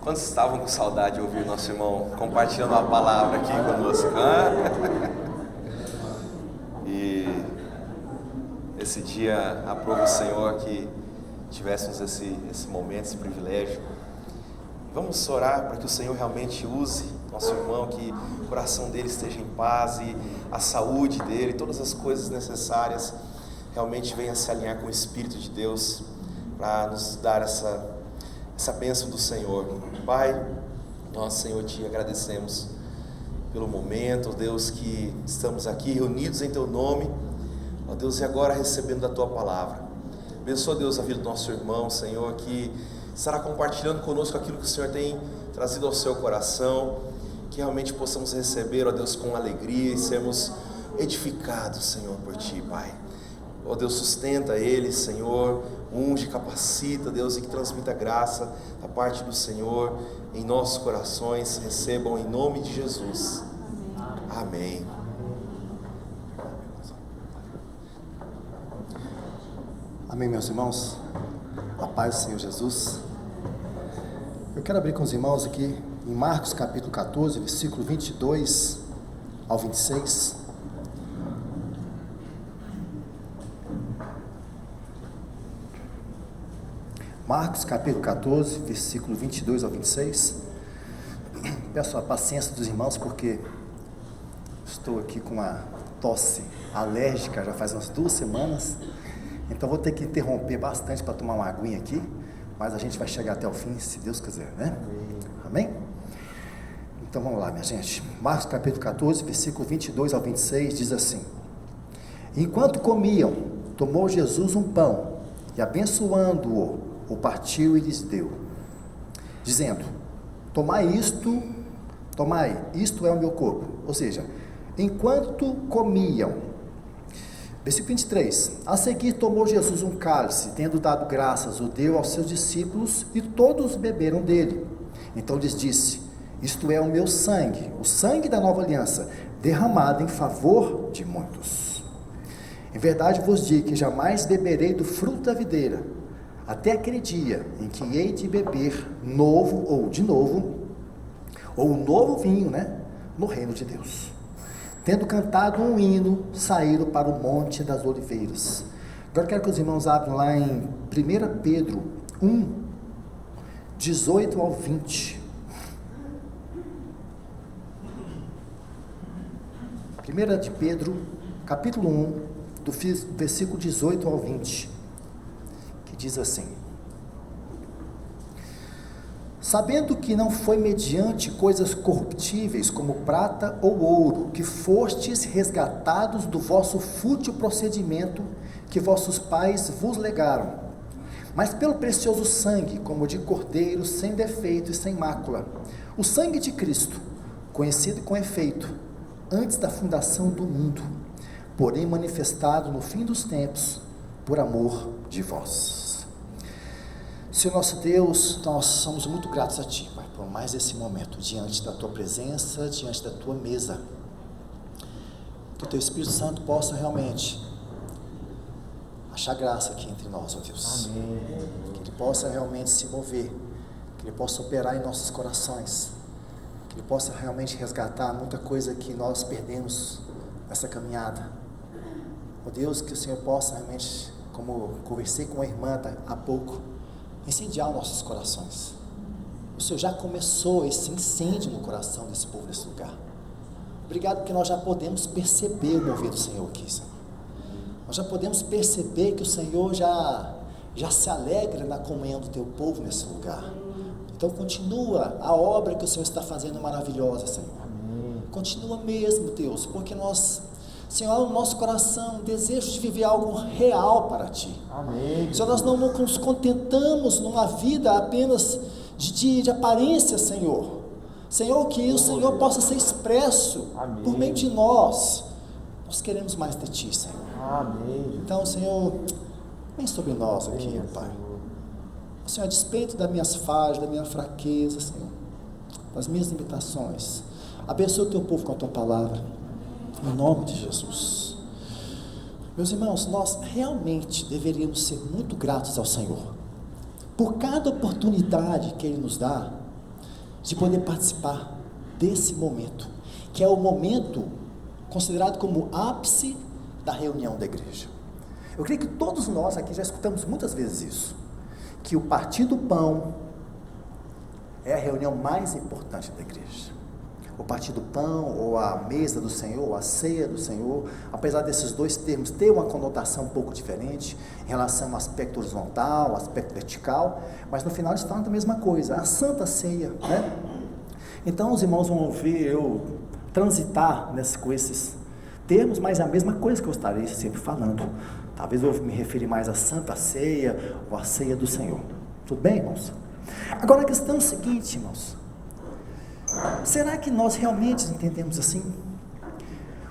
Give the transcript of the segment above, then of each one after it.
Quantos estavam com saudade de ouvir nosso irmão compartilhando uma palavra aqui conosco? E esse dia aprova o Senhor que tivéssemos esse momento, esse privilégio. Vamos orar para que o Senhor realmente use nosso irmão, que o coração dele esteja em paz e a saúde dele, todas as coisas necessárias realmente venham se alinhar com o Espírito de Deus para nos dar essa bênção do Senhor. Pai, nós, Senhor, te agradecemos pelo momento, Deus, que estamos aqui reunidos em Teu nome, ó Deus, e agora recebendo da Tua palavra. Abençoa, Deus, a vida do nosso irmão, Senhor, que estará compartilhando conosco aquilo que o Senhor tem trazido ao seu coração, que realmente possamos receber, ó Deus, com alegria e sermos edificados, Senhor, por Ti, Pai. Ó Deus, sustenta ele, Senhor, unge, capacita, Deus, e que transmita graça da parte do Senhor em nossos corações. Recebam em nome de Jesus. Amém. Amém, meus irmãos. A paz do Senhor Jesus. Eu quero abrir com os irmãos aqui em Marcos capítulo 14, versículo 22 ao 26. Marcos capítulo 14, versículo 22 ao 26. Peço a paciência dos irmãos porque estou aqui com uma tosse alérgica já faz umas 2 semanas. Então vou ter que interromper bastante para tomar uma aguinha aqui, mas a gente vai chegar até o fim, se Deus quiser, né? Amém? Então vamos lá, minha gente. Marcos capítulo 14, versículo 22 ao 26 diz assim: Enquanto comiam, tomou Jesus um pão e abençoando-o, o partiu e lhes deu, dizendo: tomai, isto é o meu corpo. Ou seja, enquanto comiam. Versículo 23, a seguir tomou Jesus um cálice, tendo dado graças, o deu aos seus discípulos, e todos beberam dele. Então lhes disse: isto é o meu sangue, o sangue da nova aliança, derramado em favor de muitos. Em verdade vos digo que jamais beberei do fruto da videira, até aquele dia em que hei de beber um novo vinho, no reino de Deus. Tendo cantado um hino, saíram para o Monte das Oliveiras. Agora quero que os irmãos abram lá em 1 Pedro 1, 18 ao 20. 1 de Pedro, capítulo 1, do versículo 18 ao 20, que diz assim: Sabendo que não foi mediante coisas corruptíveis, como prata ou ouro, que fostes resgatados do vosso fútil procedimento que vossos pais vos legaram, mas pelo precioso sangue, como de cordeiro, sem defeito e sem mácula, o sangue de Cristo, conhecido com efeito, antes da fundação do mundo, porém manifestado no fim dos tempos, por amor de vós. Senhor nosso Deus, nós somos muito gratos a Ti, Pai, por mais esse momento, diante da Tua presença, diante da Tua mesa. Que o Teu Espírito Santo possa realmente achar graça aqui entre nós, ó Deus. Amém. Que Ele possa realmente se mover, que Ele possa operar em nossos corações, que Ele possa realmente resgatar muita coisa que nós perdemos nessa caminhada. Ó Deus, que o Senhor possa realmente, como conversei com a irmã há pouco, incendiar nossos corações. O Senhor já começou esse incêndio no coração desse povo, nesse lugar. Obrigado porque nós já podemos perceber o mover do Senhor aqui, Senhor. Nós já podemos perceber que o Senhor já se alegra na comunhão do Teu povo nesse lugar. Então continua a obra que o Senhor está fazendo maravilhosa, Senhor. Continua mesmo, Deus, porque nós, Senhor, no nosso coração, desejo de viver algo real para Ti. Amém. Senhor, nós não nos contentamos numa vida apenas de aparência, Senhor. Senhor, que o Senhor possa ser expresso por meio de nós. Nós queremos mais de Ti, Senhor. Amém. Então, Senhor, vem sobre nós aqui, Pai. Senhor, a despeito das minhas falhas, da minha fraqueza, Senhor, das minhas limitações, abençoa o Teu povo com a Tua palavra. Em nome de Jesus. Meus irmãos, nós realmente deveríamos ser muito gratos ao Senhor por cada oportunidade que Ele nos dá de poder participar desse momento, que é o momento considerado como ápice da reunião da igreja. Eu creio que todos nós aqui já escutamos muitas vezes isso, que o partir do pão é a reunião mais importante da igreja. O partir do pão, ou a mesa do Senhor, ou a ceia do Senhor, apesar desses dois termos ter uma conotação um pouco diferente, em relação ao aspecto horizontal, ao aspecto vertical, mas no final eles falam da mesma coisa, a Santa Ceia, né? Então os irmãos vão ouvir eu transitar com esses termos, mas é a mesma coisa que eu estarei sempre falando. Talvez eu me refira mais à Santa Ceia, ou à Ceia do Senhor. Tudo bem, irmãos? Agora a questão é a seguinte, irmãos. Será que nós realmente entendemos assim?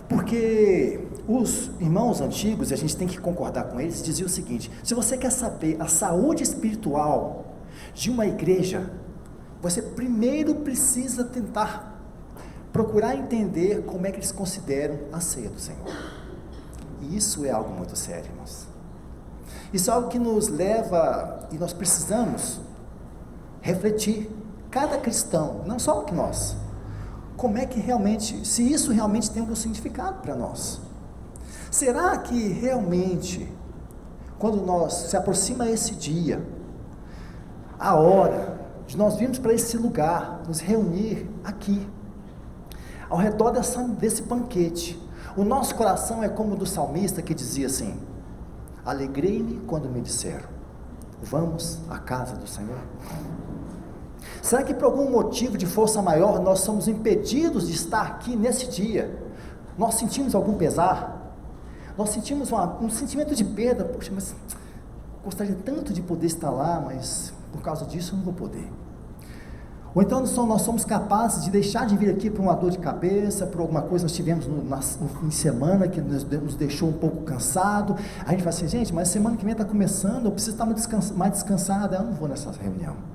Porque os irmãos antigos, e a gente tem que concordar com eles, diziam o seguinte: se você quer saber a saúde espiritual de uma igreja, você primeiro precisa tentar procurar entender como é que eles consideram a ceia do Senhor. E isso é algo muito sério, irmãos. Isso é algo que nos leva, e nós precisamos refletir, cada cristão, não só que nós, como é que realmente, se isso realmente tem algum significado para nós. Será que realmente, quando nós se aproxima esse dia, a hora de nós virmos para esse lugar, nos reunir aqui, ao redor desse banquete, o nosso coração é como o do salmista que dizia assim: alegrei-me quando me disseram, vamos à casa do Senhor. Será que por algum motivo de força maior nós somos impedidos de estar aqui nesse dia? Nós sentimos algum pesar? Nós sentimos um sentimento de perda? Poxa, mas gostaria tanto de poder estar lá, mas por causa disso eu não vou poder. Ou então nós somos capazes de deixar de vir aqui por uma dor de cabeça, por alguma coisa que nós tivemos no fim de semana que nos deixou um pouco cansado. A gente fala assim: gente, mas semana que vem está começando, eu preciso estar mais descansado, eu não vou nessa reunião.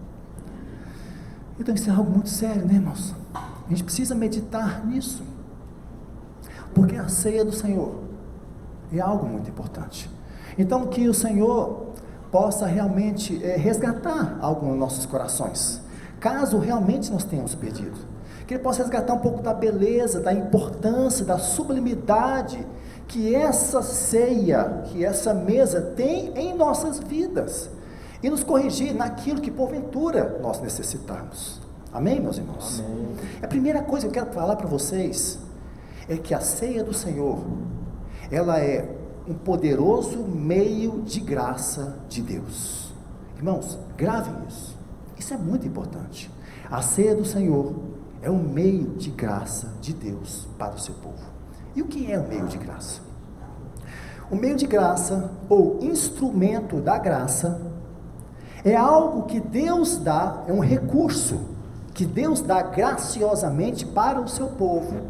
Então isso é algo muito sério, né, irmãos? A gente precisa meditar nisso, porque a ceia do Senhor é algo muito importante. Então que o Senhor possa realmente resgatar algo nos nossos corações, caso realmente nós tenhamos perdido, que Ele possa resgatar um pouco da beleza, da importância, da sublimidade que essa ceia, que essa mesa tem em nossas vidas, e nos corrigir naquilo que porventura nós necessitarmos. Amém, meus irmãos? Amém. A primeira coisa que eu quero falar para vocês é que a ceia do Senhor, ela é um poderoso meio de graça de Deus. Irmãos, gravem isso. Isso é muito importante. A ceia do Senhor é um meio de graça de Deus para o seu povo. E o que é o meio de graça? O meio de graça, ou instrumento da graça, é algo que Deus dá, é um recurso que Deus dá graciosamente para o seu povo,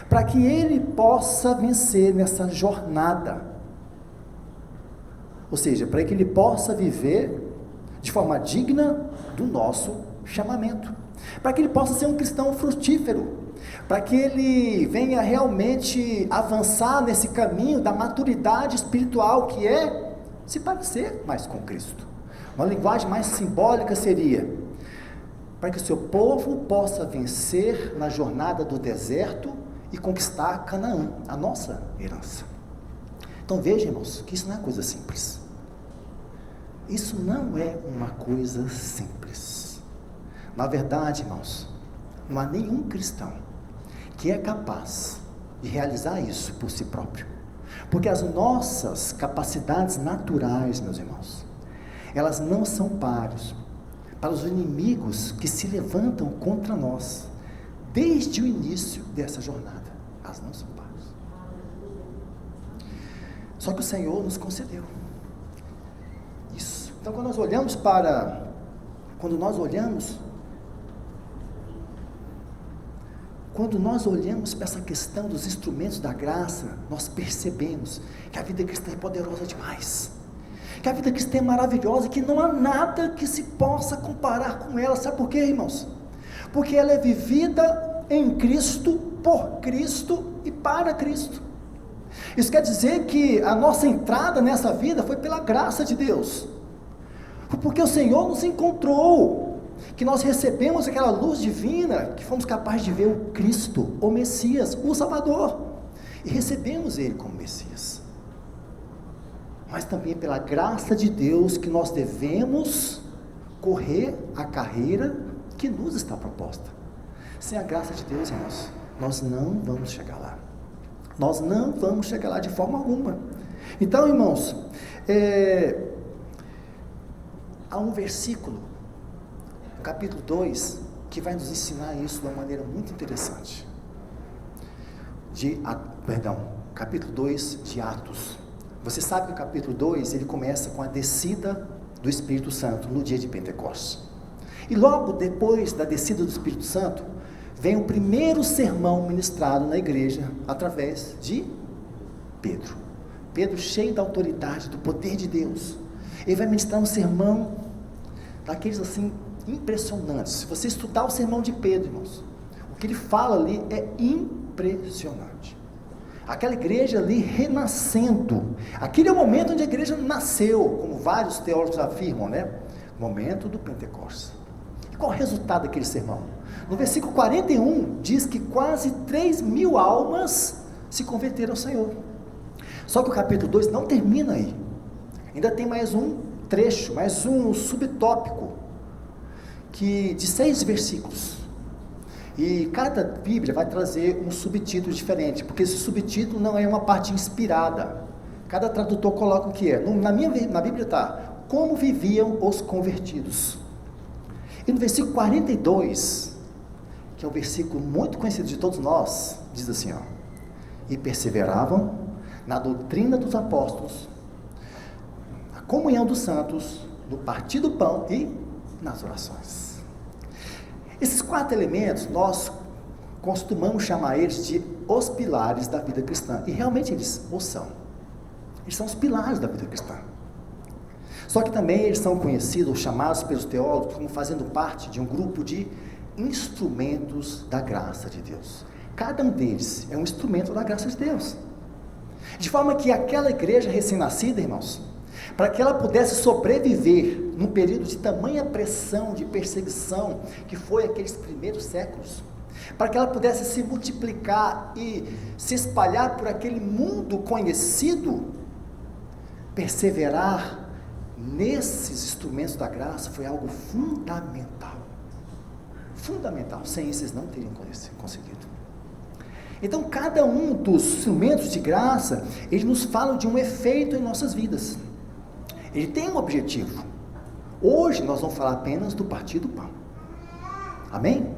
para que ele possa vencer nessa jornada. Ou seja, para que ele possa viver de forma digna do nosso chamamento, para que ele possa ser um cristão frutífero, para que ele venha realmente avançar nesse caminho da maturidade espiritual, que é se parecer mais com Cristo. Uma linguagem mais simbólica seria para que o seu povo possa vencer na jornada do deserto e conquistar Canaã, a nossa herança. Então veja, irmãos, que isso não é coisa simples. Isso não é uma coisa simples. Na verdade, irmãos, não há nenhum cristão que é capaz de realizar isso por si próprio, porque as nossas capacidades naturais, meus irmãos, elas não são pares para os inimigos que se levantam contra nós desde o início dessa jornada. Elas não são pares. Só que o Senhor nos concedeu isso. Então quando nós olhamos para essa questão dos instrumentos da graça, nós percebemos que a vida cristã é poderosa demais, que a vida cristã é maravilhosa, que não há nada que se possa comparar com ela. Sabe por quê, irmãos? Porque ela é vivida em Cristo, por Cristo e para Cristo. Isso quer dizer que a nossa entrada nessa vida foi pela graça de Deus, porque o Senhor nos encontrou, que nós recebemos aquela luz divina, que fomos capazes de ver o Cristo, o Messias, o Salvador, e recebemos Ele como Messias. Mas também pela graça de Deus que nós devemos correr a carreira que nos está proposta. Sem a graça de Deus, irmãos, nós não vamos chegar lá. Nós não vamos chegar lá de forma alguma. Então, irmãos, há um versículo, no capítulo 2, que vai nos ensinar isso de uma maneira muito interessante. Capítulo 2 de Atos. Você sabe que o capítulo 2, ele começa com a descida do Espírito Santo no dia de Pentecostes. E logo depois da descida do Espírito Santo, vem o primeiro sermão ministrado na igreja através de Pedro. Pedro, cheio da autoridade, do poder de Deus, ele vai ministrar um sermão daqueles assim impressionantes. Se você estudar o sermão de Pedro, irmãos, o que ele fala ali é impressionante. Aquela igreja ali renascendo, aquele é o momento onde a igreja nasceu, como vários teólogos afirmam, né? O momento do Pentecostes. E qual é o resultado daquele sermão? No versículo 41, diz que quase 3.000 almas se converteram ao Senhor. Só que o capítulo 2 não termina aí. Ainda tem mais um trecho, mais um subtópico, de 6 versículos. E cada Bíblia vai trazer um subtítulo diferente, porque esse subtítulo não é uma parte inspirada. Cada tradutor coloca o que é. Na Bíblia está, como viviam os convertidos. E no versículo 42, que é um versículo muito conhecido de todos nós, diz assim, e perseveravam na doutrina dos apóstolos, na comunhão dos santos, no partir do pão e nas orações. Esses 4 elementos, nós costumamos chamar eles de os pilares da vida cristã, e realmente eles o são. Eles são os pilares da vida cristã. Só que também eles são conhecidos, chamados pelos teólogos, como fazendo parte de um grupo de instrumentos da graça de Deus. Cada um deles é um instrumento da graça de Deus. De forma que aquela igreja recém-nascida, irmãos, para que ela pudesse sobreviver num período de tamanha pressão, de perseguição, que foi aqueles primeiros séculos, para que ela pudesse se multiplicar e se espalhar por aquele mundo conhecido, perseverar nesses instrumentos da graça foi algo fundamental. Fundamental. Sem isso eles não teriam conseguido. Então, cada um dos instrumentos de graça, eles nos falam de um efeito em nossas vidas. Ele tem um objetivo. Hoje nós vamos falar apenas do partir do pão. Amém?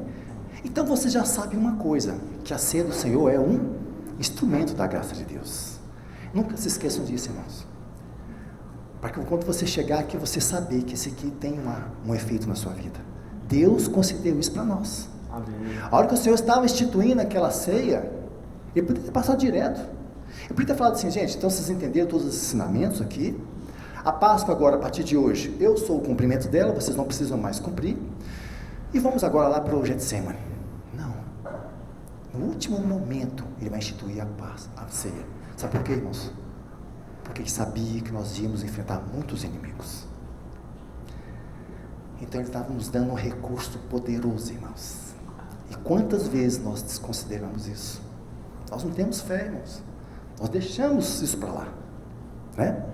Então você já sabe uma coisa, que a ceia do Senhor é um instrumento da graça de Deus. Nunca se esqueçam disso, irmãos. Para que quando você chegar aqui, você saber que esse aqui tem um efeito na sua vida. Deus concedeu isso para nós. Amém. A hora que o Senhor estava instituindo aquela ceia, Ele poderia ter passado direto. Ele poderia ter falado assim, gente, então vocês entenderam todos os ensinamentos aqui? A Páscoa agora, a partir de hoje, eu sou o cumprimento dela, vocês não precisam mais cumprir. E vamos agora lá para o Getsemane. Não. No último momento, Ele vai instituir a ceia. Sabe por quê, irmãos? Porque Ele sabia que nós íamos enfrentar muitos inimigos. Então Ele estava nos dando um recurso poderoso, irmãos. E quantas vezes nós desconsideramos isso? Nós não temos fé, irmãos. Nós deixamos isso para lá, né?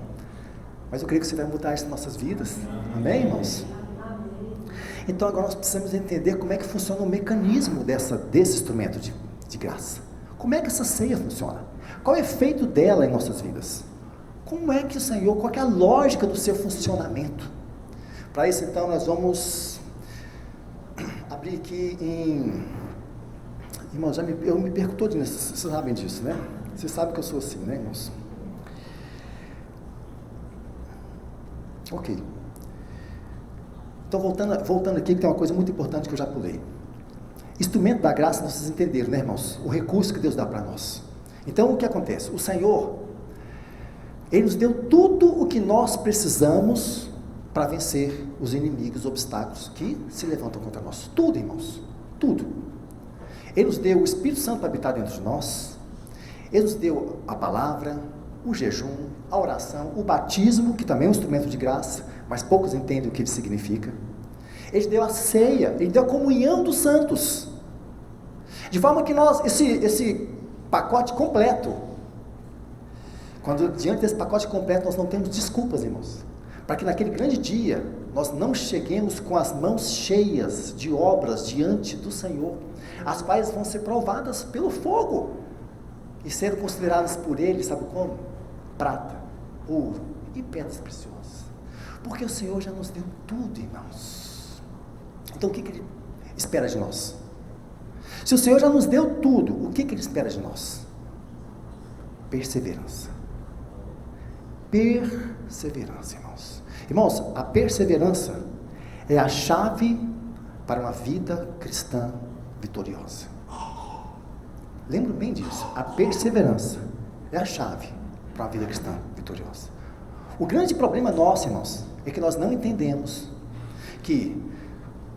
Mas eu creio que você vai mudar isso nas nossas vidas. Amém, irmãos? Então agora nós precisamos entender como é que funciona o mecanismo desse instrumento de graça. Como é que essa ceia funciona? Qual é o efeito dela em nossas vidas? Como é que o Senhor, qual é a lógica do seu funcionamento? Para isso então nós vamos abrir aqui em... Irmãos, eu me perco todo nisso, vocês sabem disso, né? Vocês sabem que eu sou assim, né, irmãos? Ok. Então, voltando aqui, que tem uma coisa muito importante que eu já pulei. Instrumento da graça, vocês entenderam, né, irmãos? O recurso que Deus dá para nós. Então, o que acontece? O Senhor, Ele nos deu tudo o que nós precisamos para vencer os inimigos, os obstáculos que se levantam contra nós. Tudo, irmãos. Tudo. Ele nos deu o Espírito Santo para habitar dentro de nós. Ele nos deu a palavra, o jejum, a oração, o batismo, que também é um instrumento de graça, mas poucos entendem o que ele significa. Ele deu a ceia, Ele deu a comunhão dos santos. De forma que nós, esse pacote completo, quando diante desse pacote completo nós não temos desculpas, irmãos, para que naquele grande dia nós não cheguemos com as mãos cheias de obras diante do Senhor, as quais vão ser provadas pelo fogo e serão consideradas por Ele, sabe como? Prata, ouro e pedras preciosas, porque o Senhor já nos deu tudo, irmãos. Então o que Ele espera de nós? Se o Senhor já nos deu tudo, o que Ele espera de nós? Perseverança. Perseverança, irmãos. Irmãos, a perseverança é a chave para uma vida cristã vitoriosa. Lembro bem disso. A perseverança é a chave para uma vida cristã vitoriosa. O grande problema nosso, irmãos, é que nós não entendemos que,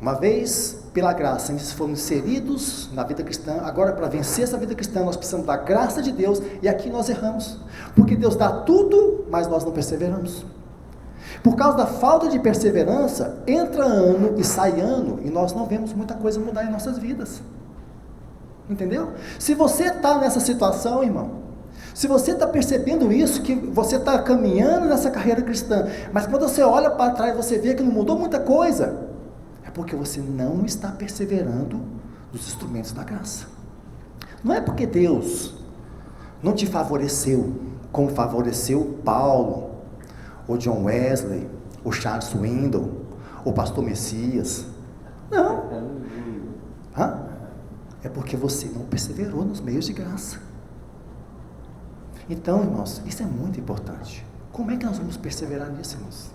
uma vez pela graça, eles foram inseridos na vida cristã. Agora, para vencer essa vida cristã, nós precisamos da graça de Deus, e aqui nós erramos, porque Deus dá tudo, mas nós não perseveramos. Por causa da falta de perseverança, entra ano e sai ano, e nós não vemos muita coisa mudar em nossas vidas. Entendeu? Se você está nessa situação, irmão, se você está percebendo isso, que você está caminhando nessa carreira cristã, mas quando você olha para trás, você vê que não mudou muita coisa, porque você não está perseverando nos instrumentos da graça. Não é porque Deus não te favoreceu, como favoreceu Paulo, ou John Wesley, ou Charles Swindoll, ou Pastor Messias. Não. É porque você não perseverou nos meios de graça. Então, irmãos, isso é muito importante. Como é que nós vamos perseverar nisso, irmãos?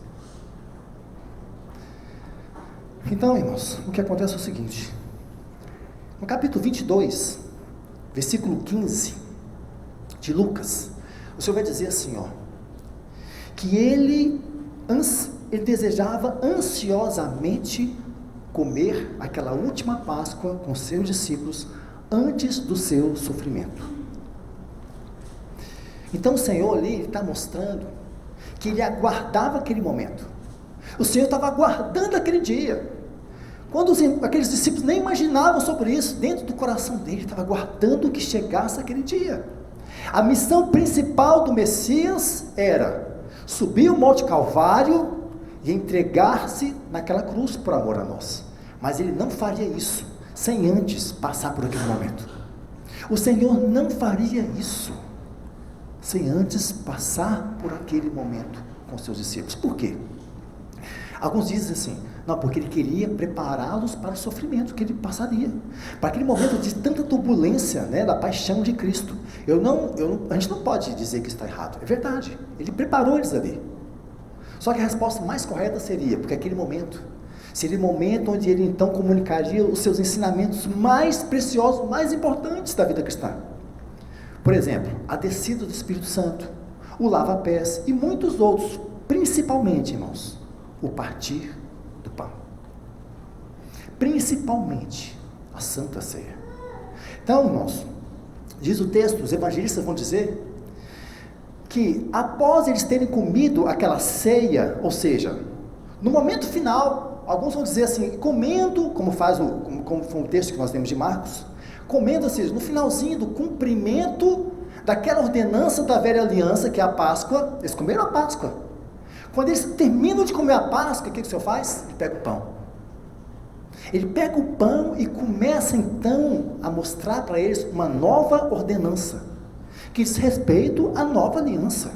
Então, irmãos, o que acontece é o seguinte: no capítulo 22, versículo 15 de Lucas, o Senhor vai dizer assim, que ele desejava ansiosamente comer aquela última Páscoa com seus discípulos antes do seu sofrimento. Então o Senhor ali está mostrando que ele aguardava aquele momento. O Senhor estava aguardando aquele dia, quando aqueles discípulos nem imaginavam sobre isso. Dentro do coração dele estava aguardando que chegasse aquele dia. A missão principal do Messias era subir o Monte Calvário e entregar-se naquela cruz por amor a nós, mas ele não faria isso sem antes passar por aquele momento. O Senhor não faria isso sem antes passar por aquele momento com seus discípulos. Por quê? Alguns dizem assim, não, porque ele queria prepará-los para o sofrimento que ele passaria, para aquele momento de tanta turbulência, da paixão de Cristo. A gente não pode dizer que está errado, é verdade, ele preparou eles ali. Só que a resposta mais correta seria, porque aquele momento seria o momento onde ele então comunicaria os seus ensinamentos mais preciosos, mais importantes da vida cristã. Por exemplo, a descida do Espírito Santo, o lava-pés e muitos outros, principalmente, irmãos, o partir do pão. Principalmente a Santa Ceia. Então, irmãos, diz o texto, os evangelistas vão dizer que após eles terem comido aquela ceia, ou seja, no momento final, alguns vão dizer assim, comendo, como foi o texto que nós temos de Marcos, comendo, ou seja, no finalzinho do cumprimento daquela ordenança da velha aliança, que é a Páscoa. Eles comeram a Páscoa. Quando eles terminam de comer a Páscoa, o que o Senhor faz? Ele pega o pão. Ele pega o pão e começa então a mostrar para eles uma nova ordenança, que diz respeito à nova aliança.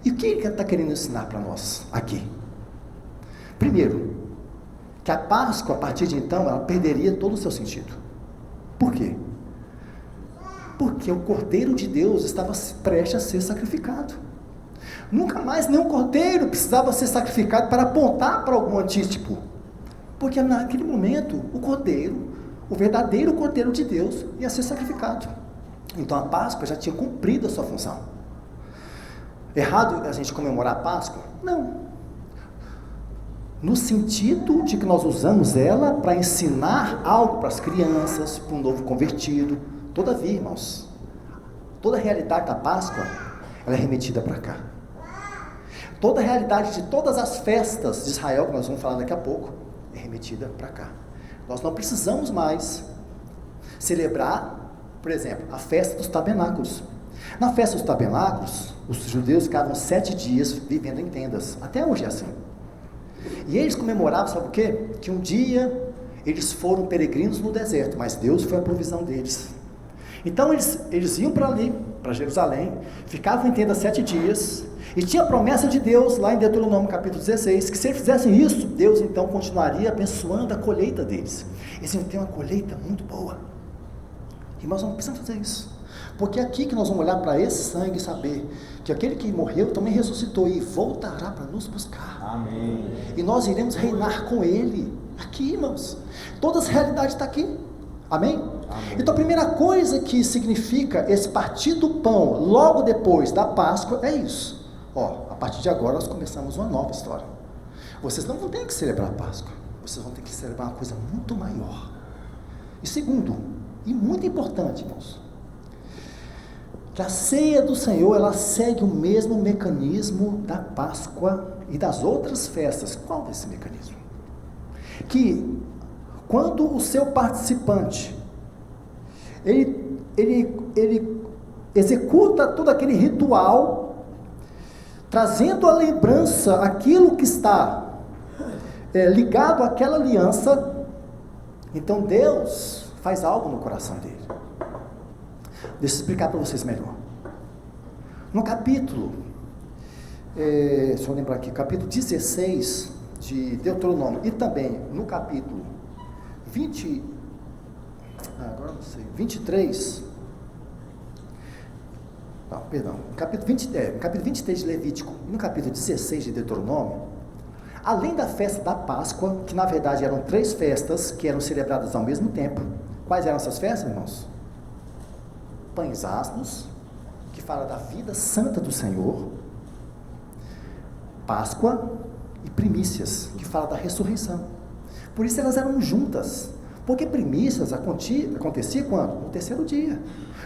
E o que ele está querendo ensinar para nós aqui? Primeiro, que a Páscoa, a partir de então, ela perderia todo o seu sentido. Por quê? Porque o Cordeiro de Deus estava prestes a ser sacrificado. Nunca mais nenhum cordeiro precisava ser sacrificado para apontar para algum antítipo, porque naquele momento o verdadeiro Cordeiro de Deus ia ser sacrificado. Então a Páscoa já tinha cumprido a sua função. Errado a gente comemorar a Páscoa? Não, no sentido de que nós usamos ela para ensinar algo para as crianças, para um novo convertido. Todavia, irmãos, toda a realidade da Páscoa, ela é remetida para cá. Toda a realidade de todas as festas de Israel, que nós vamos falar daqui a pouco, é remetida para cá. Nós não precisamos mais celebrar, por exemplo, a festa dos tabernáculos. Na festa dos tabernáculos, os judeus ficavam 7 dias vivendo em tendas. Até hoje é assim. E eles comemoravam, sabe o quê? Que um dia eles foram peregrinos no deserto, mas Deus foi a provisão deles. Então eles iam para ali, para Jerusalém, ficavam em tendas 7 dias, e tinha a promessa de Deus, lá em Deuteronômio capítulo 16, que se eles fizessem isso, Deus então continuaria abençoando a colheita deles. Eles iam ter uma colheita muito boa. E nós não precisamos fazer isso. Porque é aqui que nós vamos olhar para esse sangue e saber que aquele que morreu também ressuscitou e voltará para nos buscar. Amém. E nós iremos reinar com Ele. Aqui, irmãos. Toda essa realidade está aqui. Amém? Amém? Então a primeira coisa que significa esse partir do pão logo depois da Páscoa é isso. Ó, a partir de agora nós começamos uma nova história. Vocês não vão ter que celebrar a Páscoa. Vocês vão ter que celebrar uma coisa muito maior. E segundo, e muito importante, irmãos, que a ceia do Senhor, ela segue o mesmo mecanismo da Páscoa e das outras festas. Qual desse mecanismo? Que quando o seu participante, ele executa todo aquele ritual, trazendo a lembrança, aquilo que está ligado àquela aliança, então Deus faz algo no coração dele. Deixa eu explicar para vocês melhor. No capítulo, deixa eu lembrar aqui, capítulo 16 de Deuteronômio, e também no capítulo 23, não, perdão, capítulo 23 de Levítico, e no capítulo 16 de Deuteronômio, além da festa da Páscoa, que na verdade eram 3 festas que eram celebradas ao mesmo tempo. Quais eram essas festas, irmãos? Pães asmos, que fala da vida santa do Senhor, Páscoa e primícias, que fala da ressurreição. Por isso elas eram juntas, porque primícias acontecia quando? No 3º dia.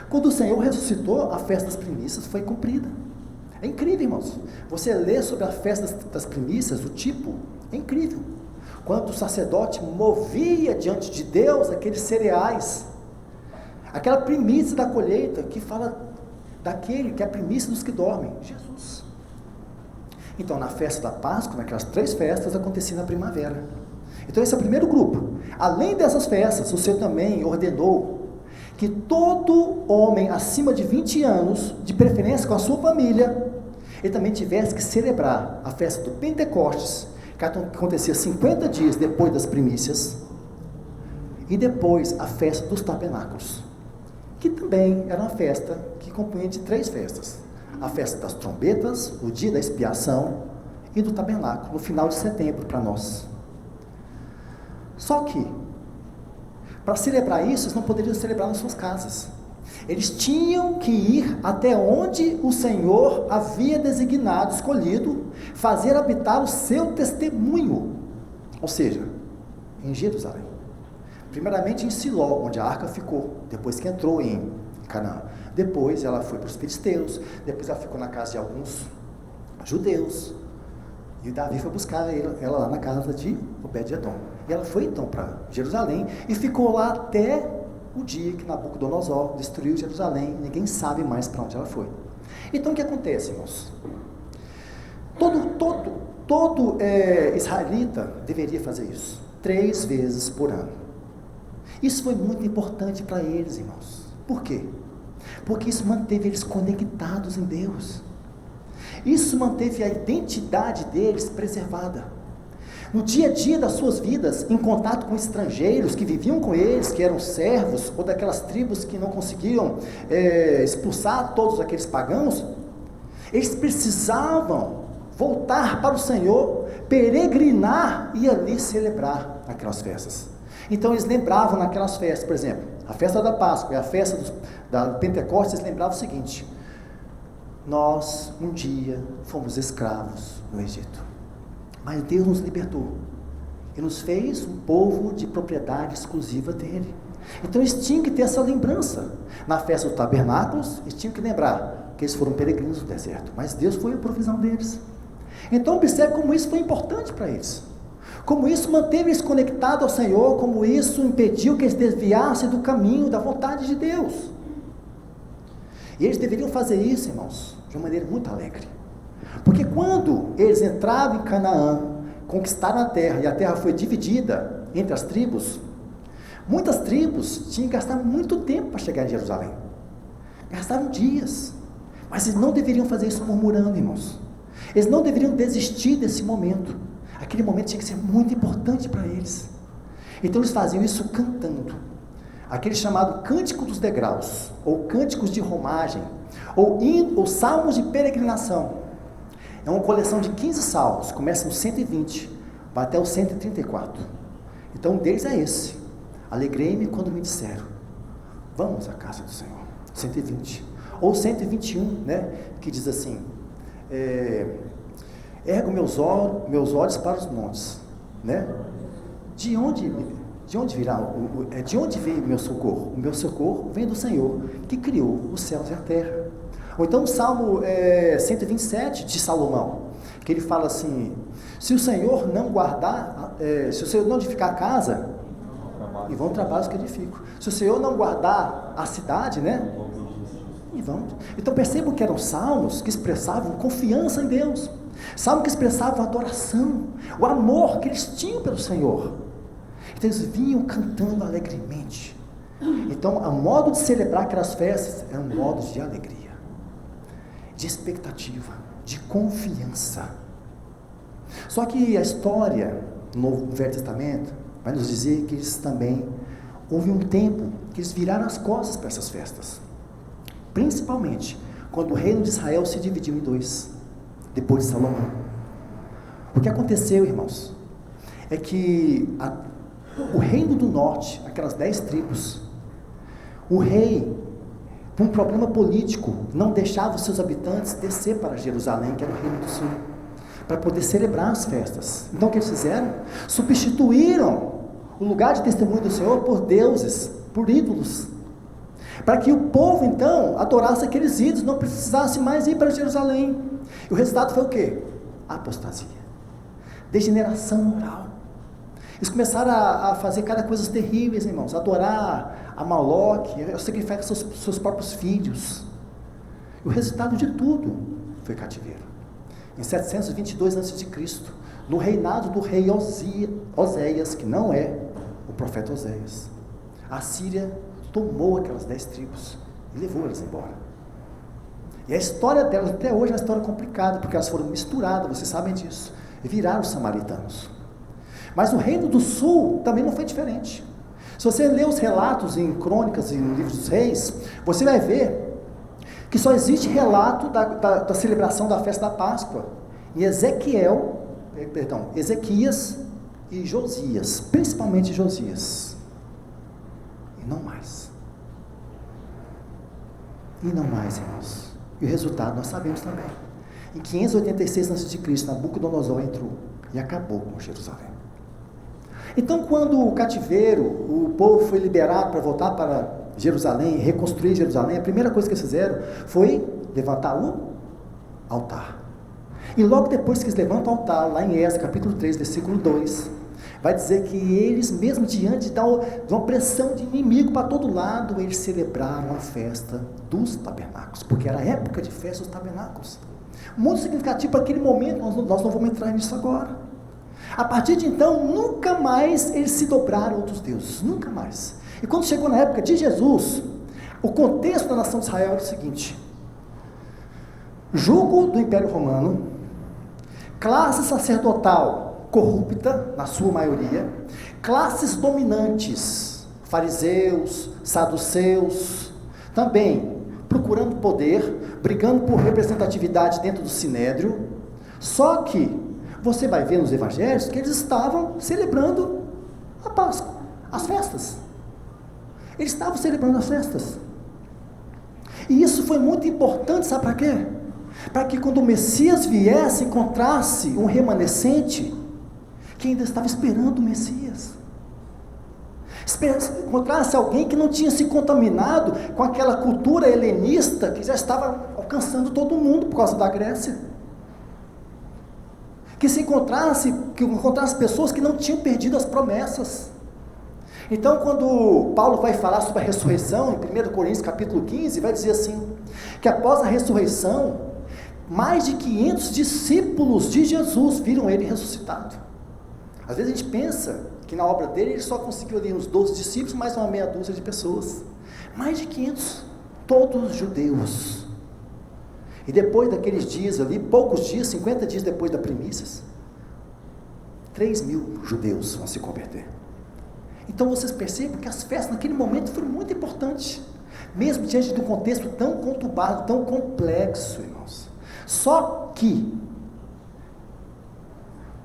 Quando o Senhor ressuscitou, a festa das primícias foi cumprida. É incrível, irmãos. Você lê sobre a festa das primícias, o tipo, é incrível. Quando o sacerdote movia diante de Deus aqueles cereais, aquela primícia da colheita, que fala daquele que é a primícia dos que dormem, Jesus. Então, na festa da Páscoa, naquelas 3 festas, acontecia na primavera. Então, esse é o primeiro grupo. Além dessas festas, o Senhor também ordenou que todo homem acima de 20 anos, de preferência com a sua família, ele também tivesse que celebrar a festa do Pentecostes, que acontecia 50 dias depois das primícias, e depois a festa dos tabernáculos, que também era uma festa que compunha de 3 festas: a festa das trombetas, o dia da expiação, e do tabernáculo, no final de setembro para nós. Só que, para celebrar isso, eles não poderiam celebrar nas suas casas. Eles tinham que ir até onde o Senhor havia designado, escolhido, fazer habitar o seu testemunho, ou seja, em Jerusalém. Primeiramente em Siló, onde a arca ficou, depois que entrou em Canaã. Depois ela foi para os filisteus, depois ela ficou na casa de alguns judeus, e Davi foi buscar ela lá na casa de Obed-edom. E ela foi então para Jerusalém, e ficou lá até o dia que Nabucodonosor destruiu Jerusalém. Ninguém sabe mais para onde ela foi. Então o que acontece, irmãos? Todo israelita deveria fazer isso 3 vezes por ano. Isso foi muito importante para eles, irmãos. Por quê? Porque isso manteve eles conectados em Deus. Isso manteve a identidade deles preservada. No dia a dia das suas vidas, em contato com estrangeiros que viviam com eles, que eram servos, ou daquelas tribos que não conseguiam expulsar todos aqueles pagãos, eles precisavam voltar para o Senhor, peregrinar e ali celebrar aquelas festas. Então eles lembravam naquelas festas, por exemplo, a festa da Páscoa e a festa da Pentecostes, eles lembravam o seguinte: nós um dia fomos escravos no Egito, mas Deus nos libertou e nos fez um povo de propriedade exclusiva dele. Então eles tinham que ter essa lembrança. Na festa dos tabernáculos, eles tinham que lembrar que eles foram peregrinos no deserto, mas Deus foi a provisão deles. Então observe como isso foi importante para eles. Como isso manteve eles conectados ao Senhor, como isso impediu que eles desviassem do caminho, da vontade de Deus. E eles deveriam fazer isso, irmãos, de uma maneira muito alegre. Porque quando eles entraram em Canaã, conquistaram a terra, e a terra foi dividida entre as tribos, muitas tribos tinham que gastar muito tempo para chegar em Jerusalém. Gastaram dias. Mas eles não deveriam fazer isso murmurando, irmãos. Eles não deveriam desistir desse momento. Aquele momento tinha que ser muito importante para eles. Então eles faziam isso cantando. Aquele chamado Cântico dos Degraus, ou Cânticos de Romagem, ou Salmos de Peregrinação. É uma coleção de 15 salmos, começa no 120, vai até o 134. Então um deles é esse: alegrei-me quando me disseram, vamos à casa do Senhor. 120. Ou 121, né, que diz assim, ergo meus olhos para os montes, né? De onde virá, de onde veio o meu socorro? O meu socorro vem do Senhor, que criou os céus e a terra. Ou então o Salmo 127 de Salomão, que ele fala assim, se o Senhor não guardar, se o Senhor não edificar a casa, e vão trabalhos que edificam. Se o Senhor não guardar a cidade, né? E vamos. Então percebam que eram salmos que expressavam confiança em Deus. Salmos que expressavam adoração, o amor que eles tinham pelo Senhor. Então eles vinham cantando alegremente. Então o modo de celebrar aquelas festas eram modos de alegria, de expectativa, de confiança. Só que a história no Velho Testamento vai nos dizer que eles também, houve um tempo que eles viraram as costas para essas festas. Principalmente quando o reino de Israel se dividiu em dois, depois de Salomão. O que aconteceu, irmãos, é que o reino do norte, aquelas 10 tribos, o rei, por um problema político, não deixava os seus habitantes descer para Jerusalém, que era o reino do sul, para poder celebrar as festas. Então o que eles fizeram? Substituíram o lugar de testemunho do Senhor por deuses, por ídolos, para que o povo então adorasse aqueles ídolos, não precisasse mais ir para Jerusalém. E o resultado foi o quê? Apostasia, degeneração moral. Eles começaram a fazer cada coisa terríveis, irmãos, adorar a Moloque, sacrificar seus próprios filhos. E o resultado de tudo foi cativeiro. Em 722 a.C., no reinado do rei Oséias, que não é o profeta Oséias, a Síria tomou aquelas 10 tribos e levou elas embora. E a história delas até hoje é uma história complicada, porque elas foram misturadas, vocês sabem disso, e viraram os samaritanos. Mas o reino do sul também não foi diferente. Se você ler os relatos em Crônicas e no livro dos Reis, você vai ver que só existe relato da celebração da festa da Páscoa em Ezequias e Josias, principalmente Josias. E não mais. E não mais, irmãos. E o resultado nós sabemos também. Em 586 a.C., Nabucodonosor entrou e acabou com Jerusalém. Então, quando o cativeiro, o povo foi liberado para voltar para Jerusalém, reconstruir Jerusalém, a primeira coisa que eles fizeram foi levantar o altar. E logo depois que eles levantam o altar, lá em Esdras, capítulo 3, versículo 2, vai dizer que eles, mesmo diante de uma pressão de inimigo para todo lado, eles celebraram a festa dos tabernáculos, porque era a época de festa dos tabernáculos. Muito significativo para aquele momento, nós não vamos entrar nisso agora. A partir de então, nunca mais eles se dobraram a outros deuses, nunca mais. E quando chegou na época de Jesus, o contexto da nação de Israel era o seguinte: jugo do Império Romano, classe sacerdotal corrupta, na sua maioria, classes dominantes, fariseus, saduceus, também procurando poder, brigando por representatividade dentro do Sinédrio. Só que você vai ver nos evangelhos que eles estavam celebrando a Páscoa, as festas. Eles estavam celebrando as festas. E isso foi muito importante, sabe para quê? Para que quando o Messias viesse, encontrasse um remanescente que ainda estava esperando o Messias. Encontrasse alguém que não tinha se contaminado com aquela cultura helenista que já estava alcançando todo mundo por causa da Grécia. que encontrasse pessoas que não tinham perdido as promessas. Então, quando Paulo vai falar sobre a ressurreição, em 1 Coríntios capítulo 15, vai dizer assim, que após a ressurreição, mais de 500 discípulos de Jesus viram ele ressuscitado. Às vezes a gente pensa que na obra dele ele só conseguiu ali uns 12 discípulos, mais uma meia dúzia de pessoas. Mais de 500, todos judeus. E depois daqueles dias ali, poucos dias, 50 dias depois da primícias, 3.000 judeus vão se converter. Então vocês percebem que as festas naquele momento foram muito importantes, mesmo diante de um contexto tão conturbado, tão complexo, irmãos. Só que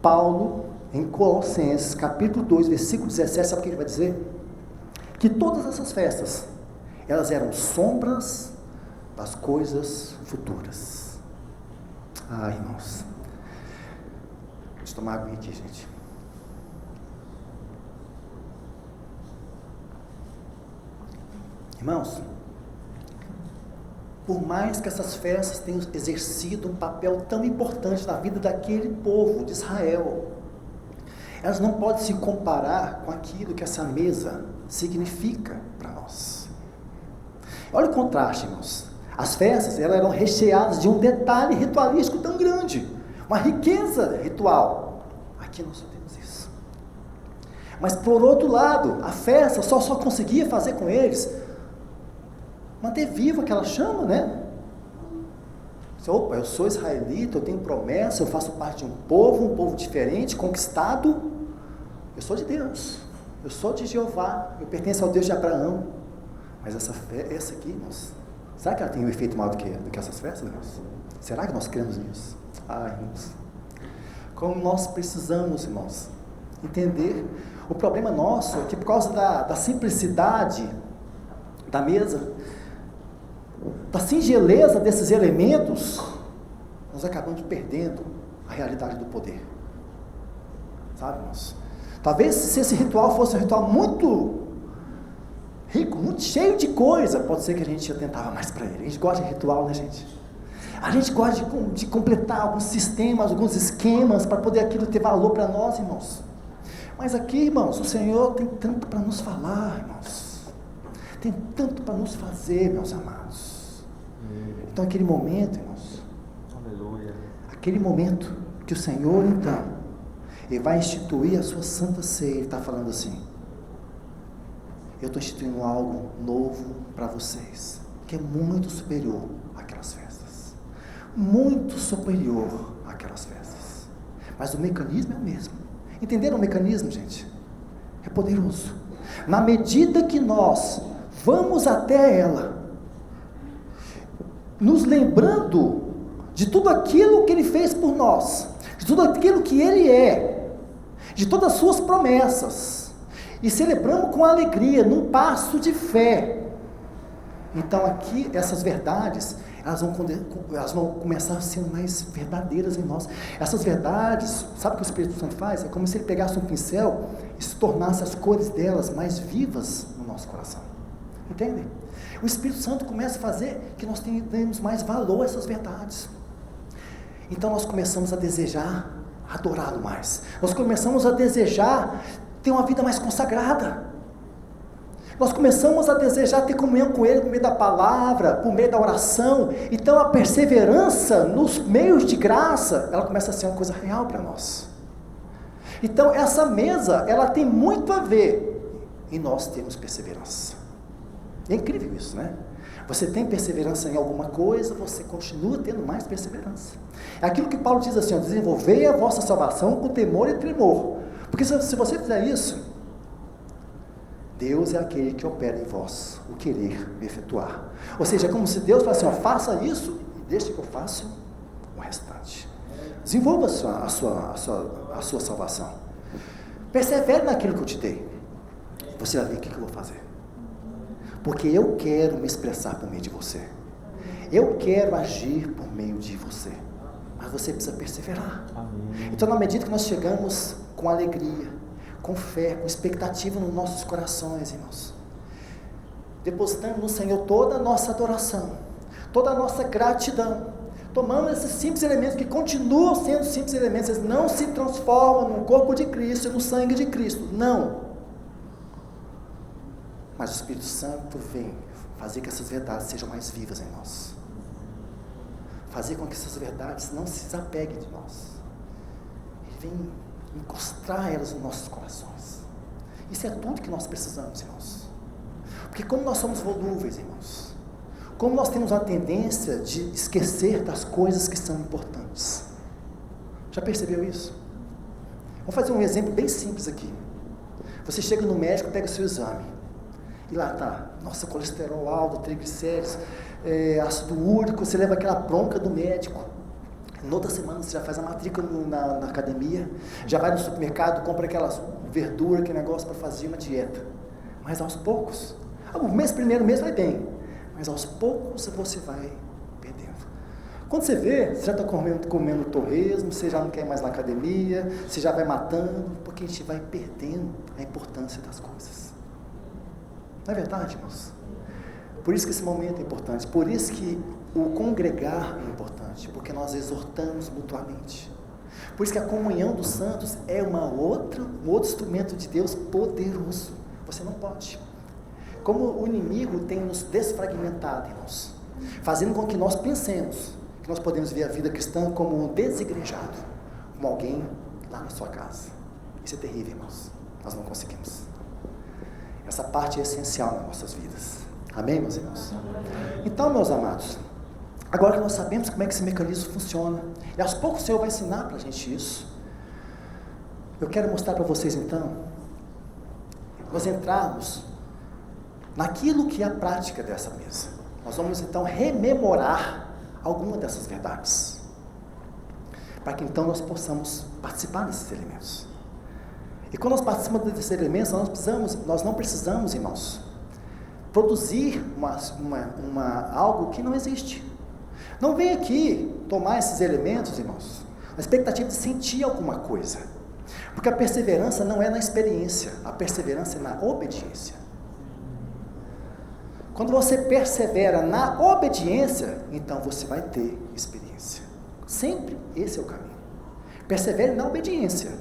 Paulo, em Colossenses capítulo 2, versículo 17, sabe o que ele vai dizer? Que todas essas festas, elas eram sombras das coisas futuras. Ah, irmãos, deixa eu tomar água aqui, gente. Irmãos, por mais que essas festas tenham exercido um papel tão importante na vida daquele povo de Israel, elas não podem se comparar com aquilo que essa mesa significa para nós. Olha o contraste, irmãos. As festas, elas eram recheadas de um detalhe ritualístico tão grande, uma riqueza ritual. Aqui nós só temos isso. Mas por outro lado, a festa só conseguia fazer com eles manter viva aquela chama, né? Opa, eu sou israelita, eu tenho promessa, eu faço parte de um povo diferente, conquistado. Eu sou de Deus, eu sou de Jeová, eu pertenço ao Deus de Abraão. Mas essa aqui, irmãos, será que ela tem um efeito maior do que essas festas, irmãos? Será que nós cremos nisso? Ah, irmãos, como nós precisamos, irmãos, entender. O problema nosso é que por causa da simplicidade da mesa, da singeleza desses elementos, nós acabamos perdendo a realidade do poder. Sabe, irmãos? Talvez se esse ritual fosse um ritual muito rico, muito cheio de coisa, pode ser que a gente atentava mais para ele. A gente gosta de ritual, né, gente? A gente gosta de completar alguns sistemas, alguns esquemas, para poder aquilo ter valor para nós, irmãos. Mas aqui, irmãos, o Senhor tem tanto para nos falar, irmãos. Tem tanto para nos fazer, meus amados. Então, aquele momento, irmãos, aleluia. Aquele momento que o Senhor, então, Ele vai instituir a sua santa ceia. Ele está falando assim: eu estou instituindo algo novo para vocês, que é muito superior àquelas festas, muito superior àquelas festas, mas o mecanismo é o mesmo. Entenderam o mecanismo, gente? É poderoso. Na medida que nós vamos até ela, nos lembrando de tudo aquilo que Ele fez por nós, de tudo aquilo que Ele é, de todas as suas promessas, e celebramos com alegria, num passo de fé. Então aqui, essas verdades, elas vão começar a ser mais verdadeiras em nós. Essas verdades, sabe o que o Espírito Santo faz? É como se ele pegasse um pincel e se tornasse as cores delas mais vivas no nosso coração. Entendem? O Espírito Santo começa a fazer que nós tenhamos mais valor a essas verdades. Então nós começamos a desejar adorá-lo mais. Nós começamos a desejar ter uma vida mais consagrada. Nós começamos a desejar ter comunhão com Ele por meio da palavra, por meio da oração. Então a perseverança nos meios de graça, ela começa a ser uma coisa real para nós. Então essa mesa, ela tem muito a ver em nós termos perseverança. É incrível isso, né? Você tem perseverança em alguma coisa, você continua tendo mais perseverança. É aquilo que Paulo diz assim: desenvolvei a vossa salvação com temor e tremor. Porque se você fizer isso, Deus é aquele que opera em vós o querer efetuar. Ou seja, é como se Deus falasse assim: faça isso e deixe que eu faça o restante. Desenvolva a sua salvação. Persevere naquilo que eu te dei. Você vai ver o que eu vou fazer. Porque eu quero me expressar por meio de você. Eu quero agir por meio de você. Mas você precisa perseverar. Amém. Então, na medida que nós chegamos com alegria, com fé, com expectativa nos nossos corações, irmãos, depositando no Senhor toda a nossa adoração, toda a nossa gratidão, tomando esses simples elementos, que continuam sendo simples elementos, eles não se transformam no corpo de Cristo e no sangue de Cristo, não. Mas o Espírito Santo vem fazer que essas verdades sejam mais vivas em nós. Fazer com que essas verdades não se desapeguem de nós. Ele vem encostar elas nos nossos corações. Isso é tudo que nós precisamos, irmãos. Porque como nós somos volúveis, irmãos, como nós temos uma tendência de esquecer das coisas que são importantes. Já percebeu isso? Vou fazer um exemplo bem simples aqui. Você chega no médico, pega o seu exame. E lá está, nossa, colesterol alto, triglicéridos, ácido úrico, você leva aquela bronca do médico. Na outra semana você já faz a matrícula na academia, já vai no supermercado, compra aquelas verduras, aquele negócio para fazer uma dieta. Mas aos poucos, o primeiro mês vai bem, mas aos poucos você vai perdendo. Quando você vê, você já está comendo torresmo, você já não quer ir mais na academia, você já vai matando, porque a gente vai perdendo a importância das coisas. Não é verdade, irmãos? Por isso que esse momento é importante, por isso que o congregar é importante, porque nós exortamos mutuamente. Por isso que a comunhão dos santos é um outro instrumento de Deus poderoso. Você não pode. Como o inimigo tem nos desfragmentado, irmãos, fazendo com que nós pensemos que nós podemos ver a vida cristã como um desigrejado, como alguém lá na sua casa. Isso é terrível, irmãos. Nós não conseguimos. Essa parte é essencial nas nossas vidas. Amém, meus irmãos? Então, meus amados, agora que nós sabemos como é que esse mecanismo funciona, e aos poucos o Senhor vai ensinar para a gente isso, eu quero mostrar para vocês então, nós entrarmos naquilo que é a prática dessa mesa. Nós vamos então rememorar alguma dessas verdades, para que então nós possamos participar desses elementos. E quando nós participamos desses elementos, nós não precisamos, irmãos, produzir algo que não existe. Não vem aqui tomar esses elementos, irmãos, na expectativa de sentir alguma coisa, porque a perseverança não é na experiência, a perseverança é na obediência. Quando você persevera na obediência, então você vai ter experiência. Sempre esse é o caminho. Persevere na obediência,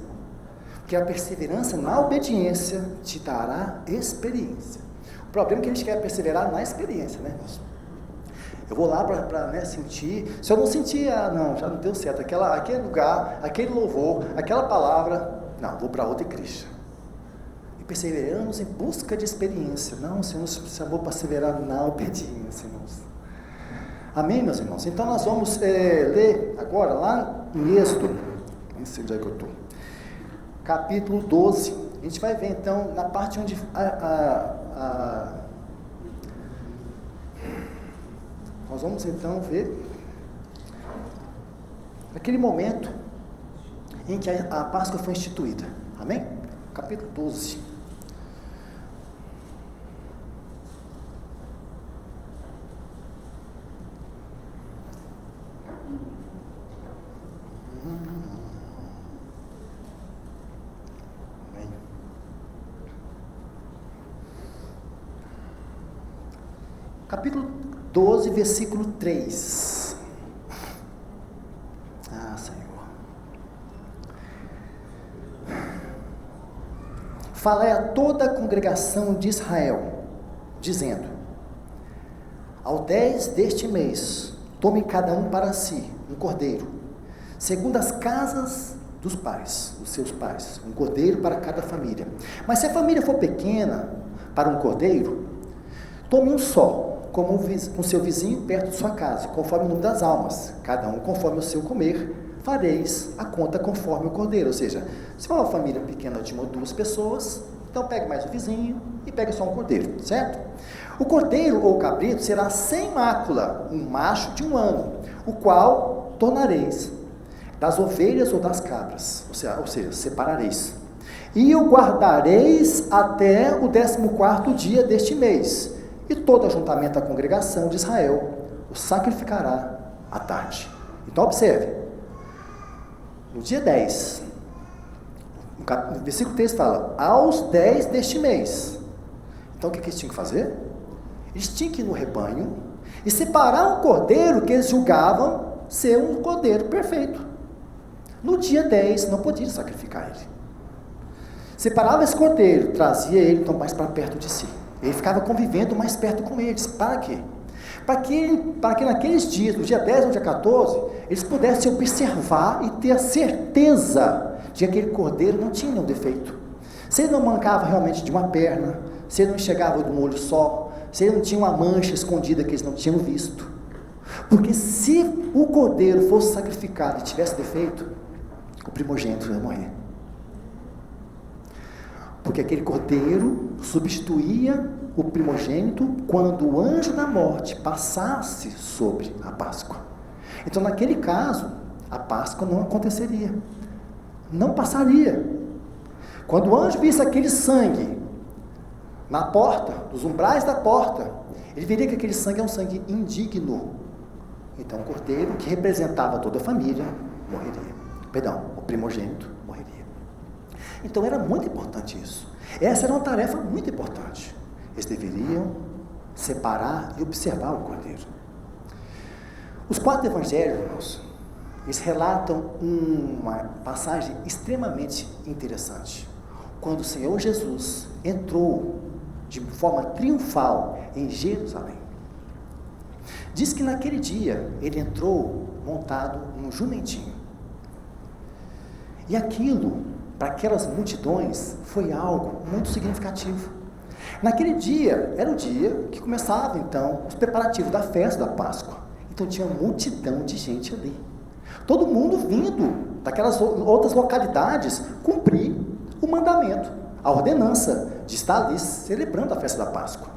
porque a perseverança na obediência te dará experiência. O problema é que a gente quer perseverar na experiência, né, irmãos? Eu vou lá para sentir. Se eu não sentir, não, já não deu certo. Aquele lugar, aquele louvor, aquela palavra, não, vou para outra igreja. E perseveramos em busca de experiência. Não, Senhor, eu vou perseverar na obediência, irmãos. Amém, meus irmãos? Então nós vamos ler agora, lá em Êxodo, nem sei onde é que eu estou, capítulo 12. A gente vai ver então na parte onde nós vamos então ver aquele momento em que a Páscoa foi instituída. Amém? Capítulo 12. Amém. Capítulo 12, versículo 3. Senhor. Falai a toda a congregação de Israel, dizendo: ao 10 deste mês, tome cada um para si um cordeiro, segundo as casas dos pais, dos seus pais, um cordeiro para cada família. Mas se a família for pequena para um cordeiro, tome um só, como com seu vizinho perto de sua casa, conforme o número das almas, cada um conforme o seu comer, fareis a conta conforme o cordeiro. Ou seja, se for uma família pequena de 1 ou 2 pessoas, então pegue mais o vizinho e pegue só um cordeiro, certo? O cordeiro ou cabrito será sem mácula, um macho de 1 ano, o qual tornareis das ovelhas ou das cabras, ou seja, separareis, e o guardareis até o 14º dia deste mês, e todo ajuntamento da congregação de Israel o sacrificará à tarde. Então observe, no dia 10, no versículo 3 fala, aos 10 deste mês. Então o que eles tinham que fazer? Eles tinham que ir no rebanho e separar um cordeiro que eles julgavam ser um cordeiro perfeito. No dia 10, não podia sacrificar ele. Separava esse cordeiro, trazia ele então mais para perto de si. Ele ficava convivendo mais perto com eles. Para quê? Para que naqueles dias, no dia 10 ou no dia 14, eles pudessem observar e ter a certeza de que aquele cordeiro não tinha nenhum defeito. Se ele não mancava realmente de uma perna, se ele não enxergava de um olho só, se ele não tinha uma mancha escondida que eles não tinham visto. Porque se o cordeiro fosse sacrificado e tivesse defeito, o primogênito ia morrer. Porque aquele cordeiro substituía o primogênito quando o anjo da morte passasse sobre a Páscoa. Então, naquele caso, a Páscoa não aconteceria. Não passaria. Quando o anjo visse aquele sangue na porta, nos umbrais da porta, ele veria que aquele sangue é um sangue indigno. Então, o cordeiro, que representava toda a família, morreria. Perdão, o primogênito morreria. Então era muito importante isso. Essa era uma tarefa muito importante. Eles deveriam separar e observar o cordeiro. Os 4 evangelhos, irmãos, eles relatam uma passagem extremamente interessante. Quando o Senhor Jesus entrou de forma triunfal em Jerusalém. Diz que naquele dia ele entrou montado num jumentinho. E aquilo, para aquelas multidões, foi algo muito significativo. Naquele dia, era o dia que começava então os preparativos da festa da Páscoa. Então tinha uma multidão de gente ali. Todo mundo vindo daquelas outras localidades cumprir o mandamento, a ordenança de estar ali celebrando a festa da Páscoa.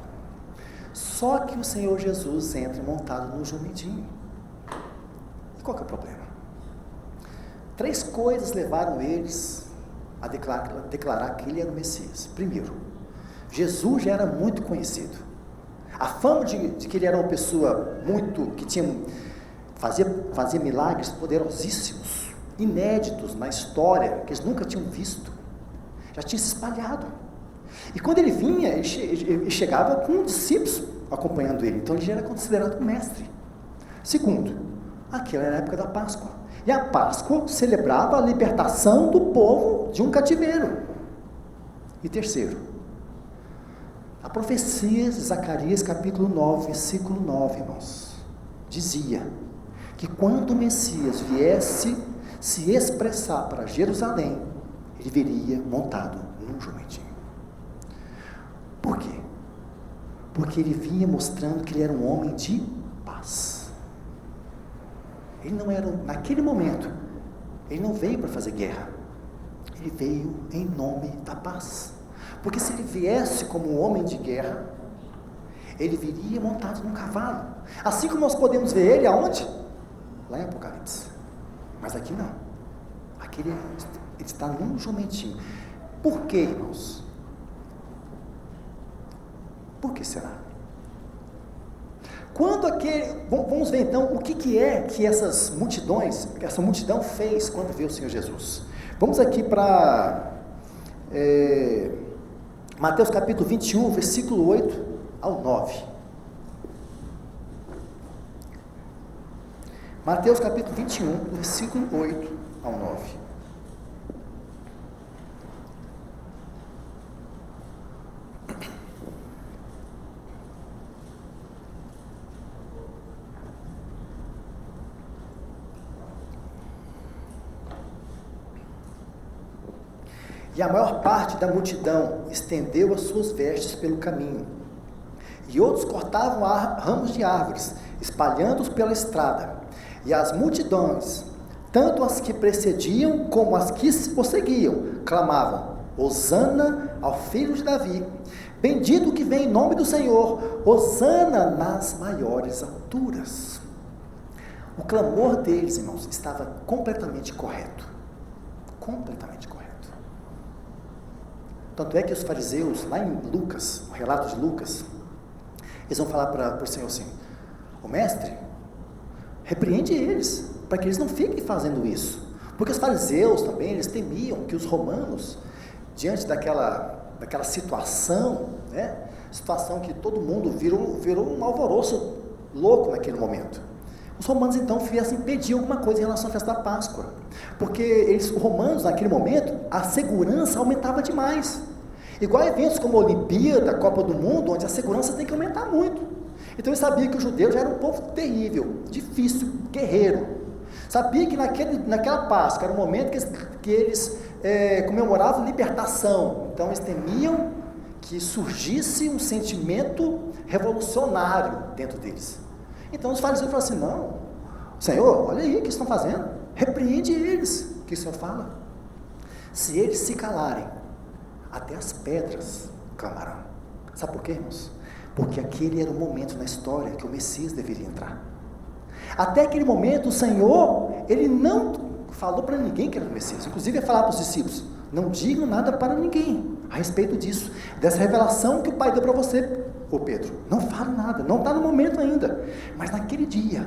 Só que o Senhor Jesus entra montado no jumentinho. E qual que é o problema? 3 coisas levaram eles a declarar que ele era o Messias. Primeiro, Jesus já era muito conhecido. A fama de que ele era uma pessoa que fazia milagres poderosíssimos, inéditos na história, que eles nunca tinham visto, já tinha se espalhado. E quando ele vinha, ele chegava com discípulos acompanhando ele, então ele já era considerado um mestre. Segundo, aquela era a época da Páscoa. E a Páscoa celebrava a libertação do povo de um cativeiro. E terceiro, a profecia de Zacarias, capítulo 9, versículo 9, irmãos, dizia que quando o Messias viesse se expressar para Jerusalém, ele viria montado num jumentinho. Por quê? Porque ele vinha mostrando que ele era um homem de paz. Ele não era, naquele momento, ele não veio para fazer guerra. Ele veio em nome da paz. Porque se ele viesse como um homem de guerra, ele viria montado num cavalo. Assim como nós podemos ver ele aonde? Lá em Apocalipse. Mas aqui não. Aqui ele está num jumentinho. Por quê, irmãos? Por que será? Vamos ver então o que é que essa multidão fez quando viu o Senhor Jesus. Vamos aqui para Mateus capítulo 21, versículo 8 ao 9. Mateus capítulo 21, versículo 8 ao 9. E a maior parte da multidão estendeu as suas vestes pelo caminho. E outros cortavam ramos de árvores, espalhando-os pela estrada. E as multidões, tanto as que precediam como as que o seguiam, clamavam: Hosana ao filho de Davi. Bendito que vem em nome do Senhor. Hosana nas maiores alturas. O clamor deles, irmãos, estava completamente correto. Completamente correto. Tanto é que os fariseus, lá em Lucas, no relato de Lucas, eles vão falar para o Senhor assim: o mestre, repreende eles, para que eles não fiquem fazendo isso. Porque os fariseus também, eles temiam que os romanos, diante daquela situação, situação que todo mundo virou um alvoroço louco naquele momento. Os romanos então viessem pedir alguma coisa em relação à festa da Páscoa, porque os romanos naquele momento, a segurança aumentava demais, igual a eventos como a Olimpíada, a Copa do Mundo, onde a segurança tem que aumentar muito. Então eles sabiam que os judeus já eram um povo terrível, difícil, guerreiro, sabia que naquela Páscoa era o momento que eles comemoravam libertação, então eles temiam que surgisse um sentimento revolucionário dentro deles. Então os fariseus falaram assim: não, Senhor, olha aí o que estão fazendo, repreende eles. O que o Senhor fala? Se eles se calarem, até as pedras clamarão. Sabe por quê, irmãos? Porque aquele era o momento na história que o Messias deveria entrar. Até aquele momento o Senhor, ele não falou para ninguém que era o Messias, inclusive ia falar para os discípulos: não digam nada para ninguém a respeito disso, dessa revelação que o Pai deu para você, ô Pedro. Não fale nada, não está no momento ainda, mas naquele dia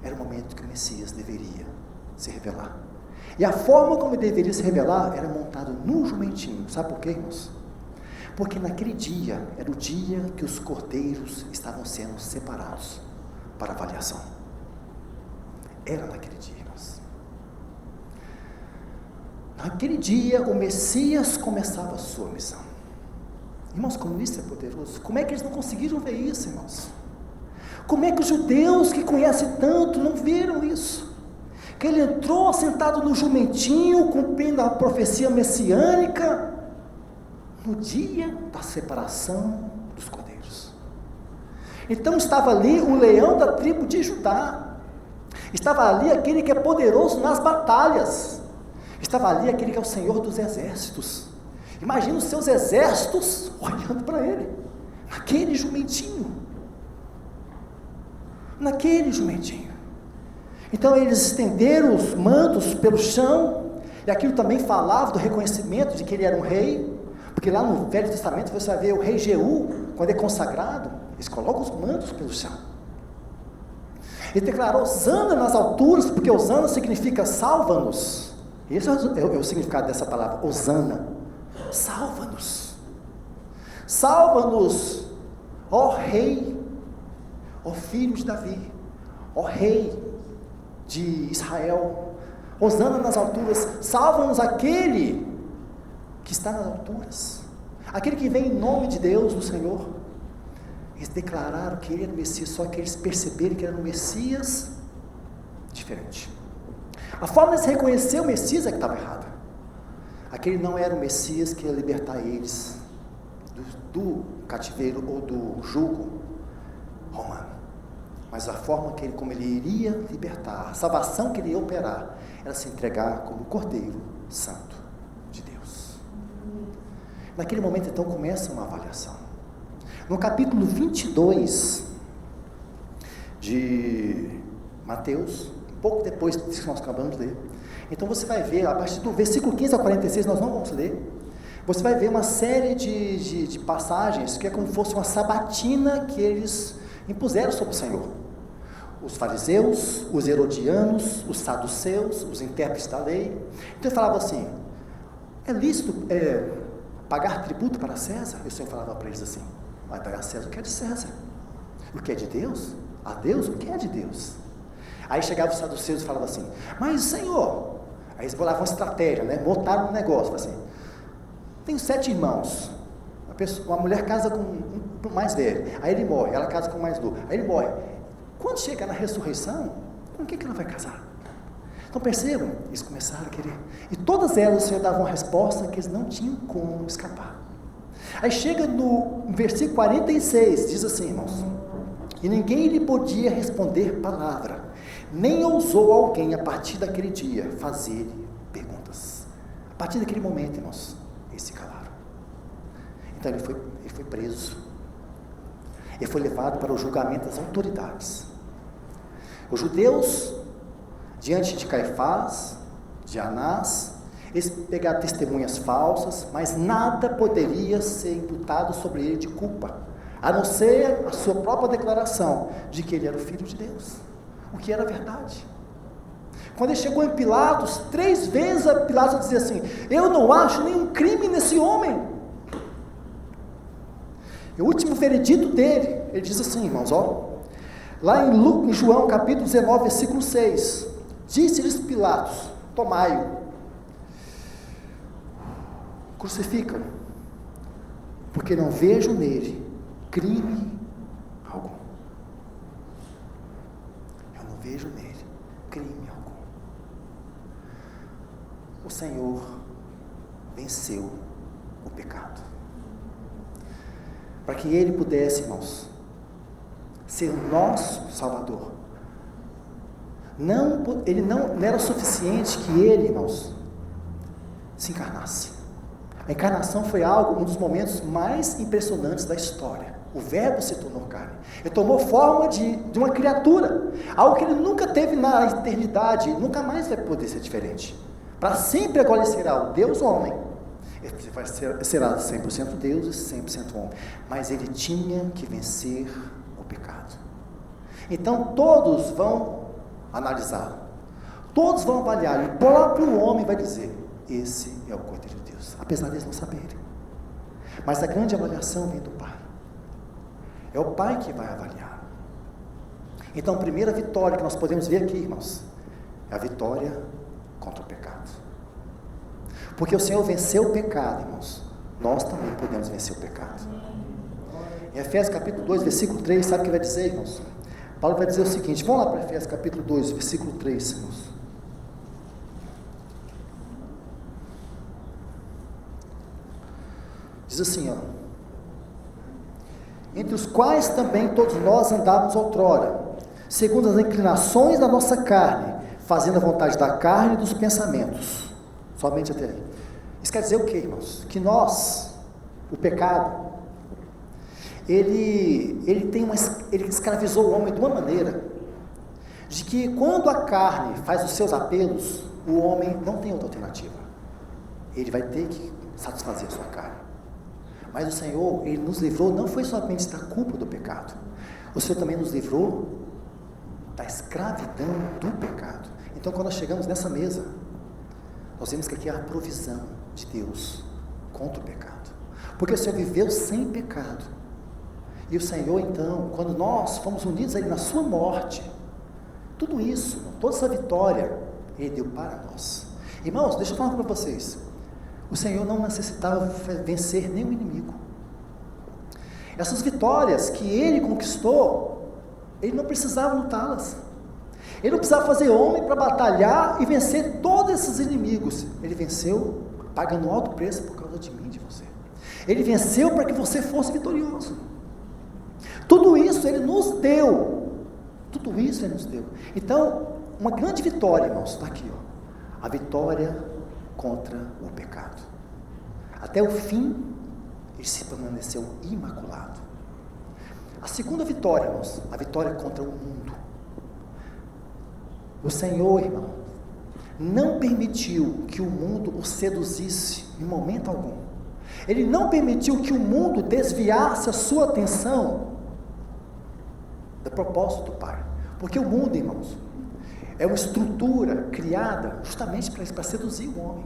era o momento que o Messias deveria se revelar, e a forma como ele deveria se revelar era montado no jumentinho. Sabe por quê, irmãos? Porque naquele dia era o dia que os cordeiros estavam sendo separados para avaliação. Era naquele dia, irmãos. Naquele dia o Messias começava a sua missão. Irmãos, como isso é poderoso. Como é que eles não conseguiram ver isso, irmãos? Como é que os judeus que conhecem tanto não viram isso? Que ele entrou sentado no jumentinho, cumprindo a profecia messiânica, no dia da separação dos cordeiros. Então estava ali o leão da tribo de Judá, estava ali aquele que é poderoso nas batalhas, estava ali aquele que é o Senhor dos exércitos. Imagina os seus exércitos olhando para ele, naquele jumentinho. Então eles estenderam os mantos pelo chão, e aquilo também falava do reconhecimento de que ele era um rei, porque lá no Velho Testamento você vai ver o rei Jeú, quando é consagrado, eles colocam os mantos pelo chão. Ele declarou Hosana nas alturas, porque Hosana significa salva-nos. Esse é o significado dessa palavra, Hosana. Salva-nos, salva-nos, ó Rei, ó Filho de Davi, ó Rei de Israel. Hosana nas alturas, salva-nos aquele que está nas alturas, aquele que vem em nome de Deus, do Senhor. Eles declararam que ele era o Messias, só que eles perceberam que era um Messias diferente. A forma de se reconhecer o Messias é que estava errada. Aquele não era o Messias que ia libertar eles do cativeiro ou do jugo romano, mas a forma como ele iria libertar, a salvação que ele ia operar, era se entregar como Cordeiro Santo de Deus. Naquele momento então começa uma avaliação. No capítulo 22 de Mateus, pouco depois disso que nós acabamos de ler, então você vai ver, a partir do versículo 15 a 46, nós não vamos ler, você vai ver uma série de passagens, que é como se fosse uma sabatina que eles impuseram sobre o Senhor. Os fariseus, os herodianos, os saduceus, os intérpretes da lei. Então ele falava assim: é lícito pagar tributo para César? E o Senhor falava para eles assim: vai pagar a César o que é de César, o que é de Deus, a Deus o que é de Deus. Aí chegavam os saduceus e falavam assim: mas Senhor, aí eles bolavam uma estratégia, montaram um negócio, assim: tenho 7 irmãos, uma mulher casa com um mais velho, aí ele morre, ela casa com o mais novo, aí ele morre. Quando chegar na ressurreição, com quem que ela vai casar? Então percebam, eles começaram a querer, e todas elas o Senhor dava uma resposta que eles não tinham como escapar. Aí chega no versículo 46, diz assim, irmãos: e ninguém lhe podia responder palavra, nem ousou alguém a partir daquele dia fazer-lhe perguntas. A partir daquele momento, irmãos, eles se calaram. Então ele foi preso, ele foi levado para o julgamento das autoridades. Os judeus, diante de Caifás, de Anás, eles pegaram testemunhas falsas, mas nada poderia ser imputado sobre ele de culpa, a não ser a sua própria declaração de que ele era o Filho de Deus, o que era verdade. Quando ele chegou em Pilatos, 3 vezes Pilatos dizia assim: eu não acho nenhum crime nesse homem. E o último veredito dele, ele diz assim, irmãos, Lá em João capítulo 19, versículo 6, disse-lhes Pilatos: tomai-o, crucifica-o, porque não vejo nele crime algum. Eu não vejo nele crime algum. O Senhor venceu o pecado, para que Ele pudesse, irmãos, ser o nosso Salvador. Não era suficiente que Ele, irmãos, se encarnasse. A encarnação foi um dos momentos mais impressionantes da história. O Verbo se tornou carne. Ele tomou forma de uma criatura, algo que Ele nunca teve na eternidade, nunca mais vai poder ser diferente. Para sempre agora Ele será o Deus homem. Ele será 100% Deus e 100% homem. Mas Ele tinha que vencer o pecado. Então todos vão analisar, todos vão avaliar, e o próprio homem vai dizer: esse é o Cordeiro de Deus, apesar deles não saberem. Mas a grande avaliação vem do Pai. É o Pai que vai avaliar. Então a primeira vitória que nós podemos ver aqui, irmãos, é a vitória contra o pecado. Porque o Senhor venceu o pecado, irmãos, nós também podemos vencer o pecado. Em Efésios capítulo 2, versículo 3, sabe o que vai dizer, irmãos? Paulo vai dizer o seguinte, vamos lá para Efésios capítulo 2, versículo 3, irmãos. Diz assim, ó: entre os quais também todos nós andávamos outrora, segundo as inclinações da nossa carne, fazendo a vontade da carne e dos pensamentos. Somente até aí. Isso quer dizer o que, irmãos? Que nós, o pecado, ele escravizou o homem de uma maneira, de que quando a carne faz os seus apelos, o homem não tem outra alternativa. Ele vai ter que satisfazer a sua carne. Mas o Senhor, Ele nos livrou, não foi somente da culpa do pecado, o Senhor também nos livrou da escravidão do pecado. Então quando nós chegamos nessa mesa, nós vemos que aqui há a provisão de Deus contra o pecado, porque o Senhor viveu sem pecado, e o Senhor então, quando nós fomos unidos aí na sua morte, tudo isso, toda essa vitória, Ele deu para nós. Irmãos, deixa eu falar para vocês, o Senhor não necessitava vencer nenhum inimigo. Essas vitórias que Ele conquistou, Ele não precisava lutá-las. Ele não precisava fazer homem para batalhar e vencer todos esses inimigos. Ele venceu pagando um alto preço por causa de mim e de você. Ele venceu para que você fosse vitorioso. Tudo isso Ele nos deu. Tudo isso Ele nos deu. Então, uma grande vitória, irmãos, está aqui, ó. A vitória contra o pecado. Até o fim, Ele se permaneceu imaculado. A segunda vitória, irmãos, a vitória contra o mundo. O Senhor, irmão, não permitiu que o mundo o seduzisse em momento algum. Ele não permitiu que o mundo desviasse a sua atenção do propósito do Pai. Porque o mundo, irmãos, é uma estrutura criada justamente para seduzir o homem,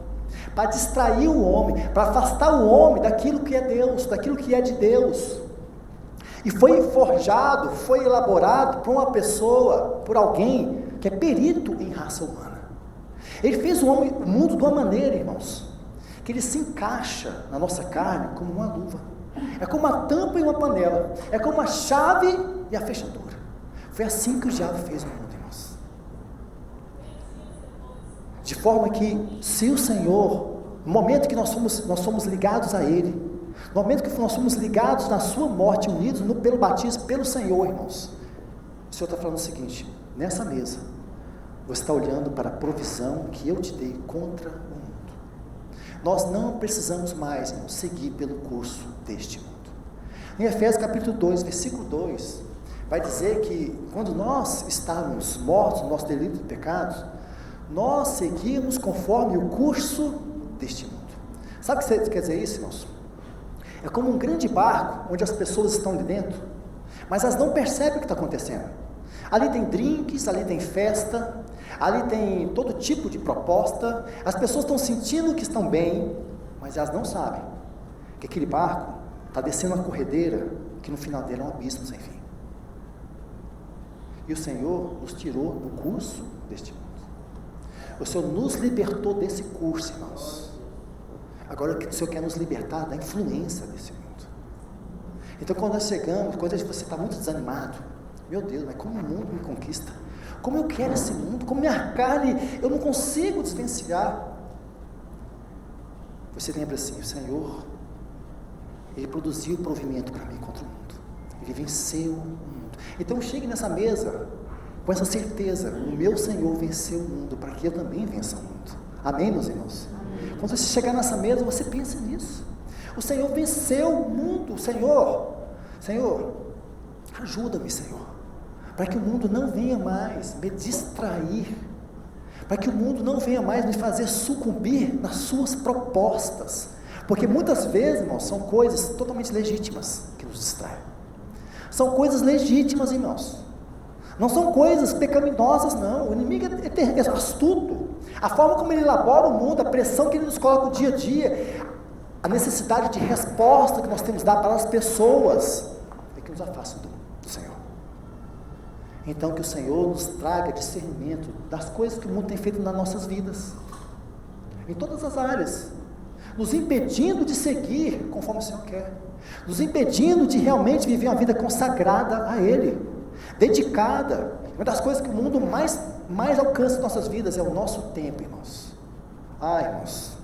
para distrair o homem, para afastar o homem daquilo que é Deus, daquilo que é de Deus. E foi forjado, foi elaborado por uma pessoa, por alguém que é perito em raça humana. Ele fez o mundo de uma maneira, irmãos, que ele se encaixa na nossa carne como uma luva. É como uma tampa e uma panela. É como a chave e a fechadura. Foi assim que o diabo fez o mundo, irmãos. De forma que, se o Senhor, no momento que nós somos ligados a Ele, no momento que nós somos ligados na sua morte, unidos pelo batismo, pelo Senhor, irmãos, o Senhor está falando o seguinte: nessa mesa, você está olhando para a provisão que eu te dei contra o mundo. Nós não precisamos mais, irmãos, seguir pelo curso deste mundo. Em Efésios capítulo 2, versículo 2, vai dizer que quando nós estávamos mortos no nosso delito de pecados, nós seguíamos conforme o curso deste mundo. Sabe o que quer dizer isso, irmãos? É como um grande barco, onde as pessoas estão ali dentro, mas elas não percebem o que está acontecendo. Ali tem drinks, ali tem festa, ali tem todo tipo de proposta, as pessoas estão sentindo que estão bem, mas elas não sabem que aquele barco está descendo uma corredeira, que no final dela é um abismo sem fim. E o Senhor nos tirou do curso deste mundo. O Senhor nos libertou desse curso, irmãos. Agora o Senhor quer nos libertar da influência desse mundo. Então quando nós chegamos, quando você está muito desanimado, meu Deus, mas como o mundo me conquista? Como eu quero esse mundo? Como minha carne, eu não consigo desvencilhar. Você lembra assim, o Senhor, Ele produziu provimento para mim contra o mundo. Ele venceu o mundo. Então chegue nessa mesa com essa certeza, o meu Senhor venceu o mundo, para que eu também vença o mundo. Amém, meus irmãos? Amém. Quando você chegar nessa mesa, você pensa nisso. O Senhor venceu o mundo. Senhor, ajuda-me, Senhor, para que o mundo não venha mais me distrair, para que o mundo não venha mais me fazer sucumbir nas suas propostas, porque muitas vezes, irmãos, são coisas totalmente legítimas que nos distraem. São coisas legítimas, irmãos. Não são coisas pecaminosas, não. O inimigo é astuto. A forma como ele elabora o mundo, a pressão que ele nos coloca o dia a dia, a necessidade de resposta que nós temos que dar para as pessoas, é que nos afasta do Senhor. Então que o Senhor nos traga discernimento das coisas que o mundo tem feito nas nossas vidas, em todas as áreas, nos impedindo de seguir conforme o Senhor quer, nos impedindo de realmente viver uma vida consagrada a Ele, dedicada. Uma das coisas que o mundo mais alcança em nossas vidas é o nosso tempo, irmãos. Irmãos,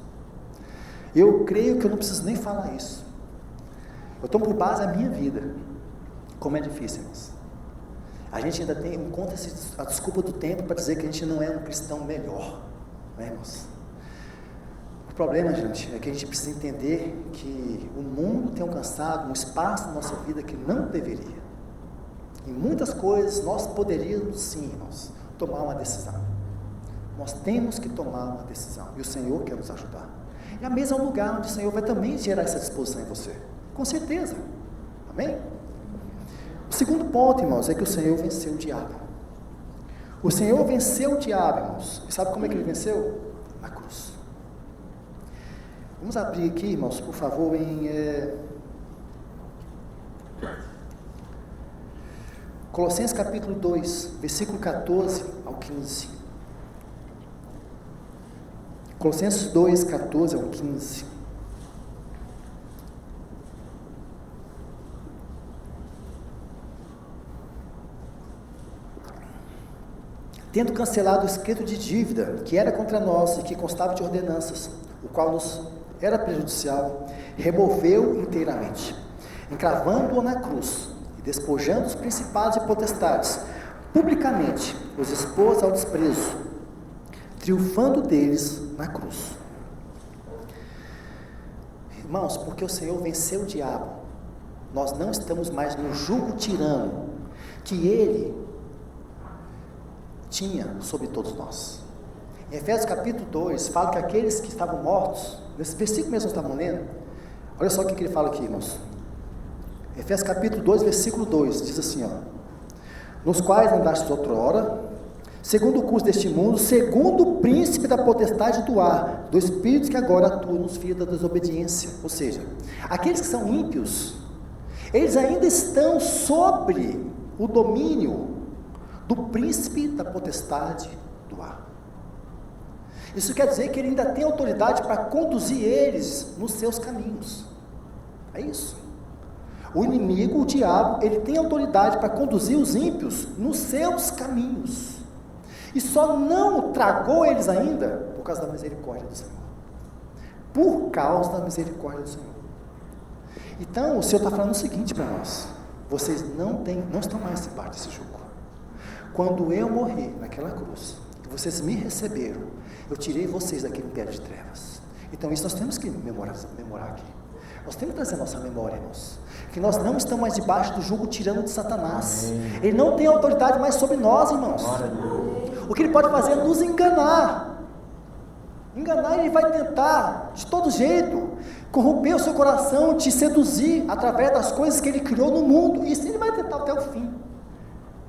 eu creio que eu não preciso nem falar isso. Eu tomo por base a minha vida. Como é difícil, irmãos. A gente ainda encontra a desculpa do tempo para dizer que a gente não é um cristão melhor, né, irmãos? O problema, gente, é que a gente precisa entender que o mundo tem alcançado um espaço na nossa vida que não deveria. Em muitas coisas nós poderíamos sim, irmãos, tomar uma decisão. Nós temos que tomar uma decisão, e o Senhor quer nos ajudar. E a mesa é um lugar onde o Senhor vai também gerar essa disposição em você, com certeza. Amém? O segundo ponto, irmãos, é que o Senhor venceu o diabo. O Senhor venceu o diabo, irmãos. E sabe como é que ele venceu? Na cruz. Vamos abrir aqui, irmãos, por favor, em Colossenses capítulo 2, versículo 14 ao 15. Colossenses 2, 14 ao 15. Tendo cancelado o escrito de dívida que era contra nós e que constava de ordenanças, o qual nos era prejudicial, removeu inteiramente, encravando-o na cruz, e despojando os principados e potestades, publicamente os expôs ao desprezo, triunfando deles na cruz. Irmãos, porque o Senhor venceu o diabo, nós não estamos mais no jugo tirano que ele tinha sobre todos nós. Em Efésios capítulo 2, fala que aqueles que estavam mortos, nesse versículo mesmo que nós estamos lendo, olha só o que ele fala aqui, irmãos. Efésios capítulo 2, versículo 2, diz assim, nos quais andastes outrora, segundo o curso deste mundo, segundo o príncipe da potestade do ar, do espírito que agora atua nos filhos da desobediência. Ou seja, aqueles que são ímpios, eles ainda estão sobre o domínio do príncipe da potestade do ar. Isso quer dizer que ele ainda tem autoridade para conduzir eles nos seus caminhos. É isso. O inimigo, o diabo, ele tem autoridade para conduzir os ímpios nos seus caminhos. E só não tragou eles ainda por causa da misericórdia do Senhor. Por causa da misericórdia do Senhor. Então, o Senhor está falando o seguinte para nós: vocês não estão mais debaixo desse jugo. Quando eu morri naquela cruz, que vocês me receberam, eu tirei vocês daquele império de trevas. Então isso nós temos que memorar aqui. Nós temos que trazer a nossa memória, irmãos, que nós não estamos mais debaixo do jugo tirano de Satanás. Amém. Ele não tem autoridade mais sobre nós, irmãos. O que ele pode fazer é nos enganar. Ele vai tentar, de todo jeito, corromper o seu coração, te seduzir através das coisas que ele criou no mundo. Isso ele vai tentar até o fim.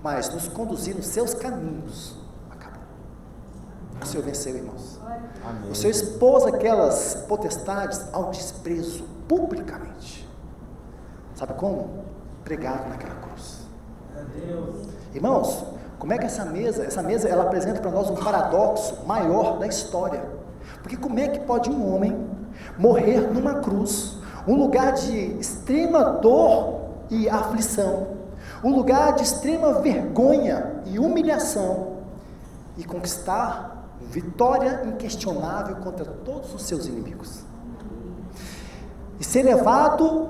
Mas nos conduzir nos seus caminhos. Acabou. O Senhor venceu, irmãos. Amém. O Senhor expôs aquelas potestades ao desprezo, publicamente. Sabe como? Pregado naquela cruz. Irmãos, Como é que essa mesa ela apresenta para nós um paradoxo maior da história. Porque como é que pode um homem morrer numa cruz, um lugar de extrema dor e aflição, um lugar de extrema vergonha e humilhação, e conquistar vitória inquestionável contra todos os seus inimigos, e ser levado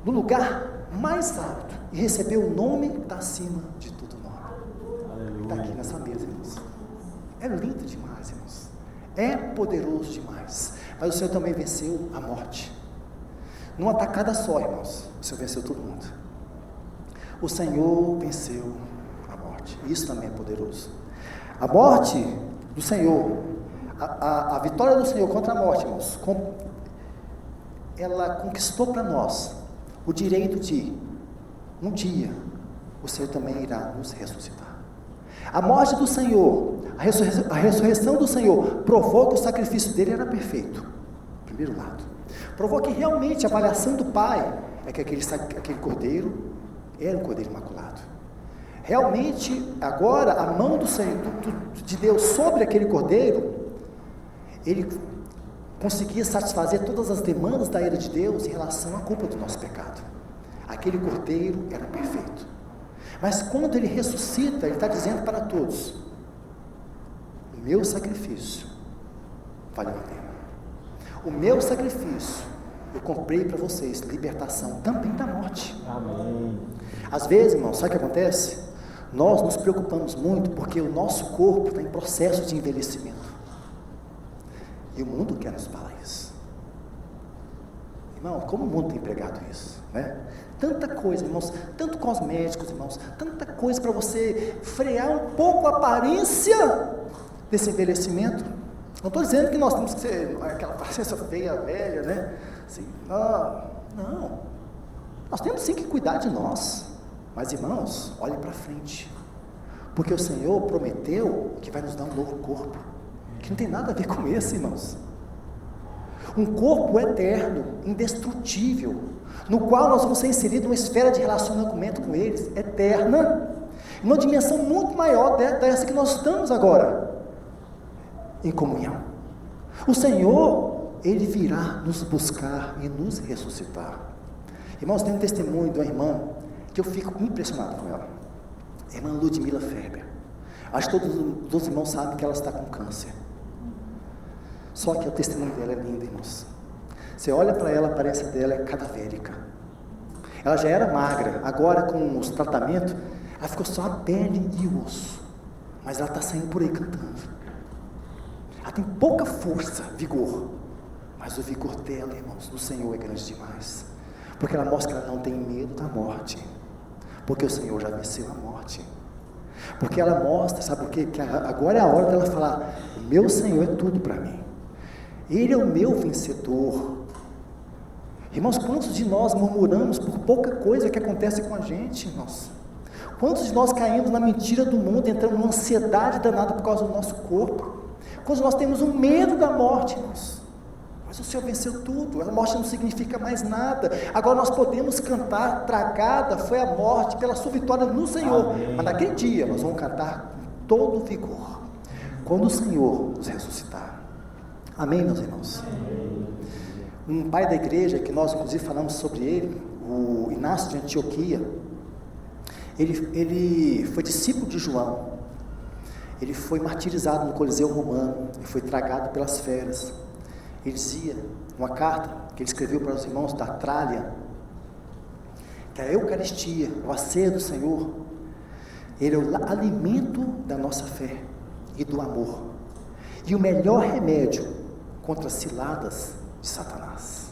no lugar mais alto, e receber o nome que está acima de todo nome, está aqui nessa mesa, irmãos. É lindo demais, irmãos, é poderoso demais, mas o Senhor também venceu a morte, numa tacada só, irmãos. O Senhor venceu todo mundo. O Senhor venceu a morte, isso também é poderoso. A morte do Senhor, a vitória do Senhor contra a morte, irmãos, ela conquistou para nós o direito de, um dia, o Senhor também irá nos ressuscitar. A morte do Senhor, a ressurreição do Senhor, provou que o sacrifício dele era perfeito, primeiro lado. Provou que realmente a avaliação do Pai é que aquele cordeiro era um cordeiro imaculado. Realmente, agora, a mão do Senhor, de Deus sobre aquele cordeiro, ele conseguia satisfazer todas as demandas da ira de Deus em relação à culpa do nosso pecado. Aquele cordeiro era perfeito. Mas quando ele ressuscita, ele está dizendo para todos: o meu sacrifício valeu a pena. O meu sacrifício, eu comprei para vocês libertação também da morte. Amém. Às vezes, irmãos, sabe o que acontece? Nós nos preocupamos muito porque o nosso corpo está em processo de envelhecimento. E o mundo quer nos falar isso. Irmão, como o mundo tem pregado isso, né? Tanta coisa, irmãos, tanto cosméticos, irmãos, tanta coisa para você frear um pouco a aparência desse envelhecimento. Não estou dizendo que nós temos que ser aquela aparência feia, velha, né? Assim, não. Nós temos sim que cuidar de nós. Mas, irmãos, olhem para frente. Porque o Senhor prometeu que vai nos dar um novo corpo, que não tem nada a ver com esse, irmãos. Um corpo eterno, indestrutível, no qual nós vamos ser inseridos numa esfera de relacionamento com eles, eterna, numa dimensão muito maior dessa que nós estamos agora, em comunhão. O Senhor, Ele virá nos buscar e nos ressuscitar. Irmãos, tem um testemunho de uma irmã, que eu fico impressionado com ela, a irmã Ludmila Ferber. Acho que todos os irmãos sabem que ela está com câncer. Só que o testemunho dela é lindo, irmãos. Você olha para ela, a aparência dela é cadavérica. Ela já era magra, agora com os tratamentos, ela ficou só a pele e o osso. Mas ela está saindo por aí cantando. Ela tem pouca força, vigor. Mas o vigor dela, irmãos, no Senhor é grande demais. Porque ela mostra que ela não tem medo da morte. Porque o Senhor já venceu a morte. Porque ela mostra, sabe o quê? Que agora é a hora dela falar: o meu Senhor é tudo para mim. Ele é o meu vencedor. Irmãos, quantos de nós murmuramos por pouca coisa que acontece com a gente, irmãos? Quantos de nós caímos na mentira do mundo, entramos numa ansiedade danada por causa do nosso corpo? Quantos de nós temos um medo da morte, irmãos? Mas o Senhor venceu tudo, a morte não significa mais nada. Agora nós podemos cantar: tragada foi a morte pela sua vitória no Senhor. Amém. Mas naquele dia nós vamos cantar com todo o vigor, quando o Senhor nos ressuscitar. Amém, meus irmãos? Amém. Um pai da igreja, que nós inclusive falamos sobre ele, o Inácio de Antioquia, ele foi discípulo de João. Ele foi martirizado no Coliseu Romano, ele foi tragado pelas feras. Ele dizia, uma carta que ele escreveu para os irmãos da Trália, que a Eucaristia, a ceia do Senhor, ele é o alimento da nossa fé e do amor, e o melhor remédio contra as ciladas de Satanás.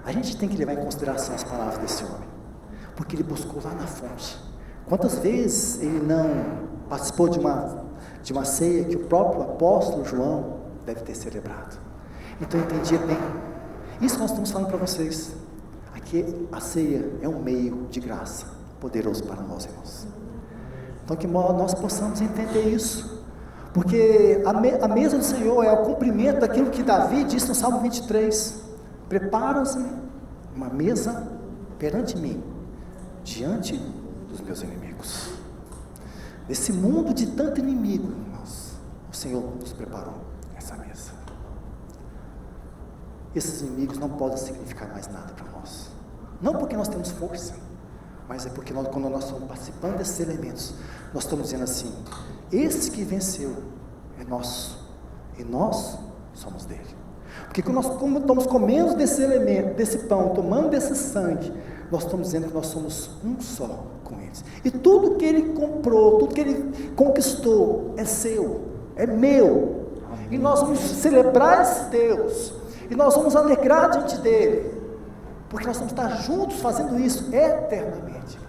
A gente tem que levar em consideração as palavras desse homem, porque ele buscou lá na fonte. Quantas vezes ele não participou de uma ceia que o próprio apóstolo João deve ter celebrado? Então eu entendia bem. Isso nós estamos falando para vocês. Aqui a ceia é um meio de graça poderoso para nós, irmãos. Então que nós possamos entender isso. Porque a mesa do Senhor é o cumprimento daquilo que Davi disse no Salmo 23. Prepara-se uma mesa perante mim, diante dos meus inimigos. Nesse mundo de tanto inimigo, irmãos, o Senhor nos preparou essa mesa. Esses inimigos não podem significar mais nada para nós. Não porque nós temos força, mas é porque quando nós estamos participando desses elementos, nós estamos dizendo assim: esse que venceu é nosso, e nós somos dele. Porque quando nós estamos comendo desse elemento, desse pão, tomando desse sangue, nós estamos dizendo que nós somos um só com eles. E tudo que ele comprou, tudo que ele conquistou é seu, é meu. E nós vamos celebrar esse Deus, e nós vamos alegrar diante dele, porque nós vamos estar juntos fazendo isso eternamente.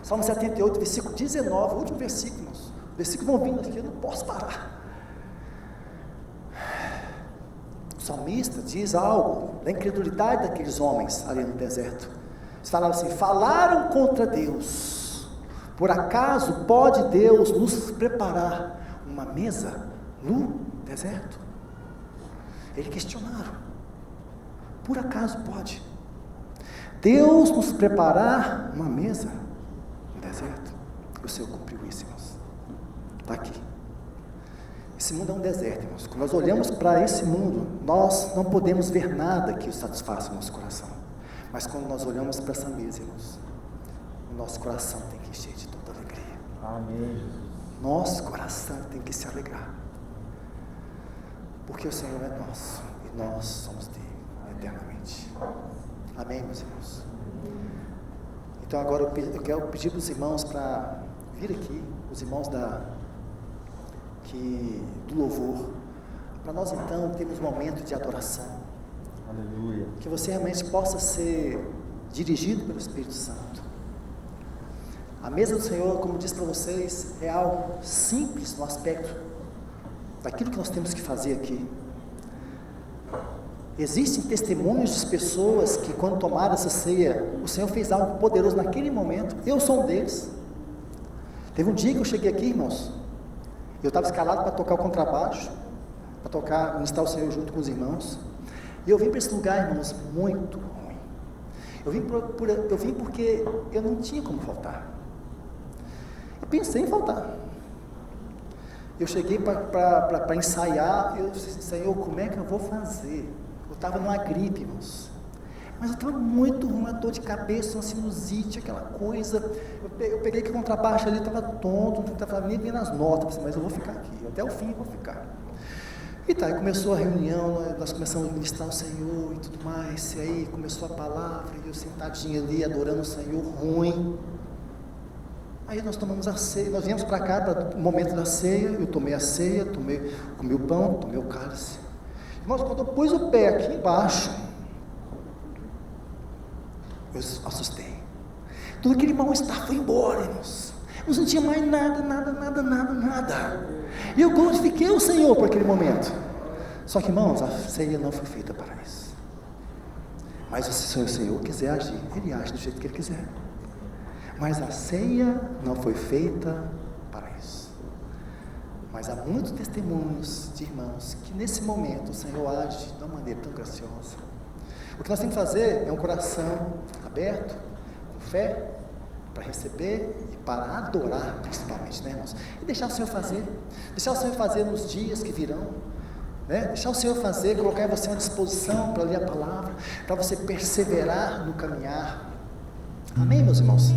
Salmo 78, versículo 19, o último versículo, irmãos. Versículo vão vindo aqui, eu não posso parar. O salmista diz algo da incredulidade daqueles homens ali no deserto. Eles falaram assim: falaram contra Deus. Por acaso pode Deus nos preparar uma mesa no deserto? Eles questionaram: por acaso pode Deus nos preparar uma mesa no deserto? O Senhor cumpriu isso, irmãos. Está aqui. Esse mundo é um deserto, irmãos. Quando nós olhamos para esse mundo, nós não podemos ver nada que o satisfaça o nosso coração. Mas quando nós olhamos para essa mesa, irmãos, o nosso coração tem que encher de toda alegria. Amém. Nosso coração tem que se alegrar. Porque o Senhor é nosso e nós somos dele eternamente. Amém, meus irmãos? Então agora eu quero pedir para os irmãos para vir aqui, os irmãos do louvor, para nós então termos um momento de adoração. Aleluia. Que você realmente possa ser dirigido pelo Espírito Santo. A mesa do Senhor, como disse para vocês, é algo simples no aspecto daquilo que nós temos que fazer aqui. Existem testemunhos de pessoas que, quando tomaram essa ceia, o Senhor fez algo poderoso naquele momento. Eu sou um deles. Teve um dia que eu cheguei aqui, irmãos, eu estava escalado para tocar o contrabaixo, para ministrar o Senhor junto com os irmãos, e eu vim para esse lugar, irmãos, muito ruim. Eu vim porque eu não tinha como faltar. Eu pensei em faltar. Eu cheguei para ensaiar, eu disse: Senhor, como é que eu vou fazer? Eu estava numa gripe, irmãos, mas eu estava muito ruim, uma dor de cabeça, uma sinusite, aquela coisa. Eu peguei aquele contrabaixo ali, estava tonto, não estava nem vendo as notas, mas eu vou ficar aqui, até o fim eu vou ficar. E tá, aí começou a reunião, nós começamos a ministrar o Senhor e tudo mais, e aí começou a palavra, e eu sentadinho ali, adorando o Senhor, ruim. Aí nós tomamos a ceia, nós viemos para cá, para o momento da ceia, eu tomei a ceia, comi o pão, tomei o cálice. Irmãos, quando eu pus o pé aqui embaixo, eu assustei. Todo aquele mal-estar foi embora, irmãos. Eu não sentia mais nada. E eu glorifiquei o Senhor por aquele momento. Só que, irmãos, a ceia não foi feita para isso. Mas se o Senhor quiser agir, Ele age do jeito que Ele quiser. Mas a ceia não foi feita para isso. Mas há muitos testemunhos de irmãos que nesse momento o Senhor age de uma maneira tão graciosa. O que nós temos que fazer é um coração aberto, com fé, para receber e para adorar, principalmente, né, irmãos? E deixar o Senhor fazer nos dias que virão, né? Deixar o Senhor fazer, colocar em você uma disposição para ler a palavra, para você perseverar no caminhar. Amém, meus irmãos?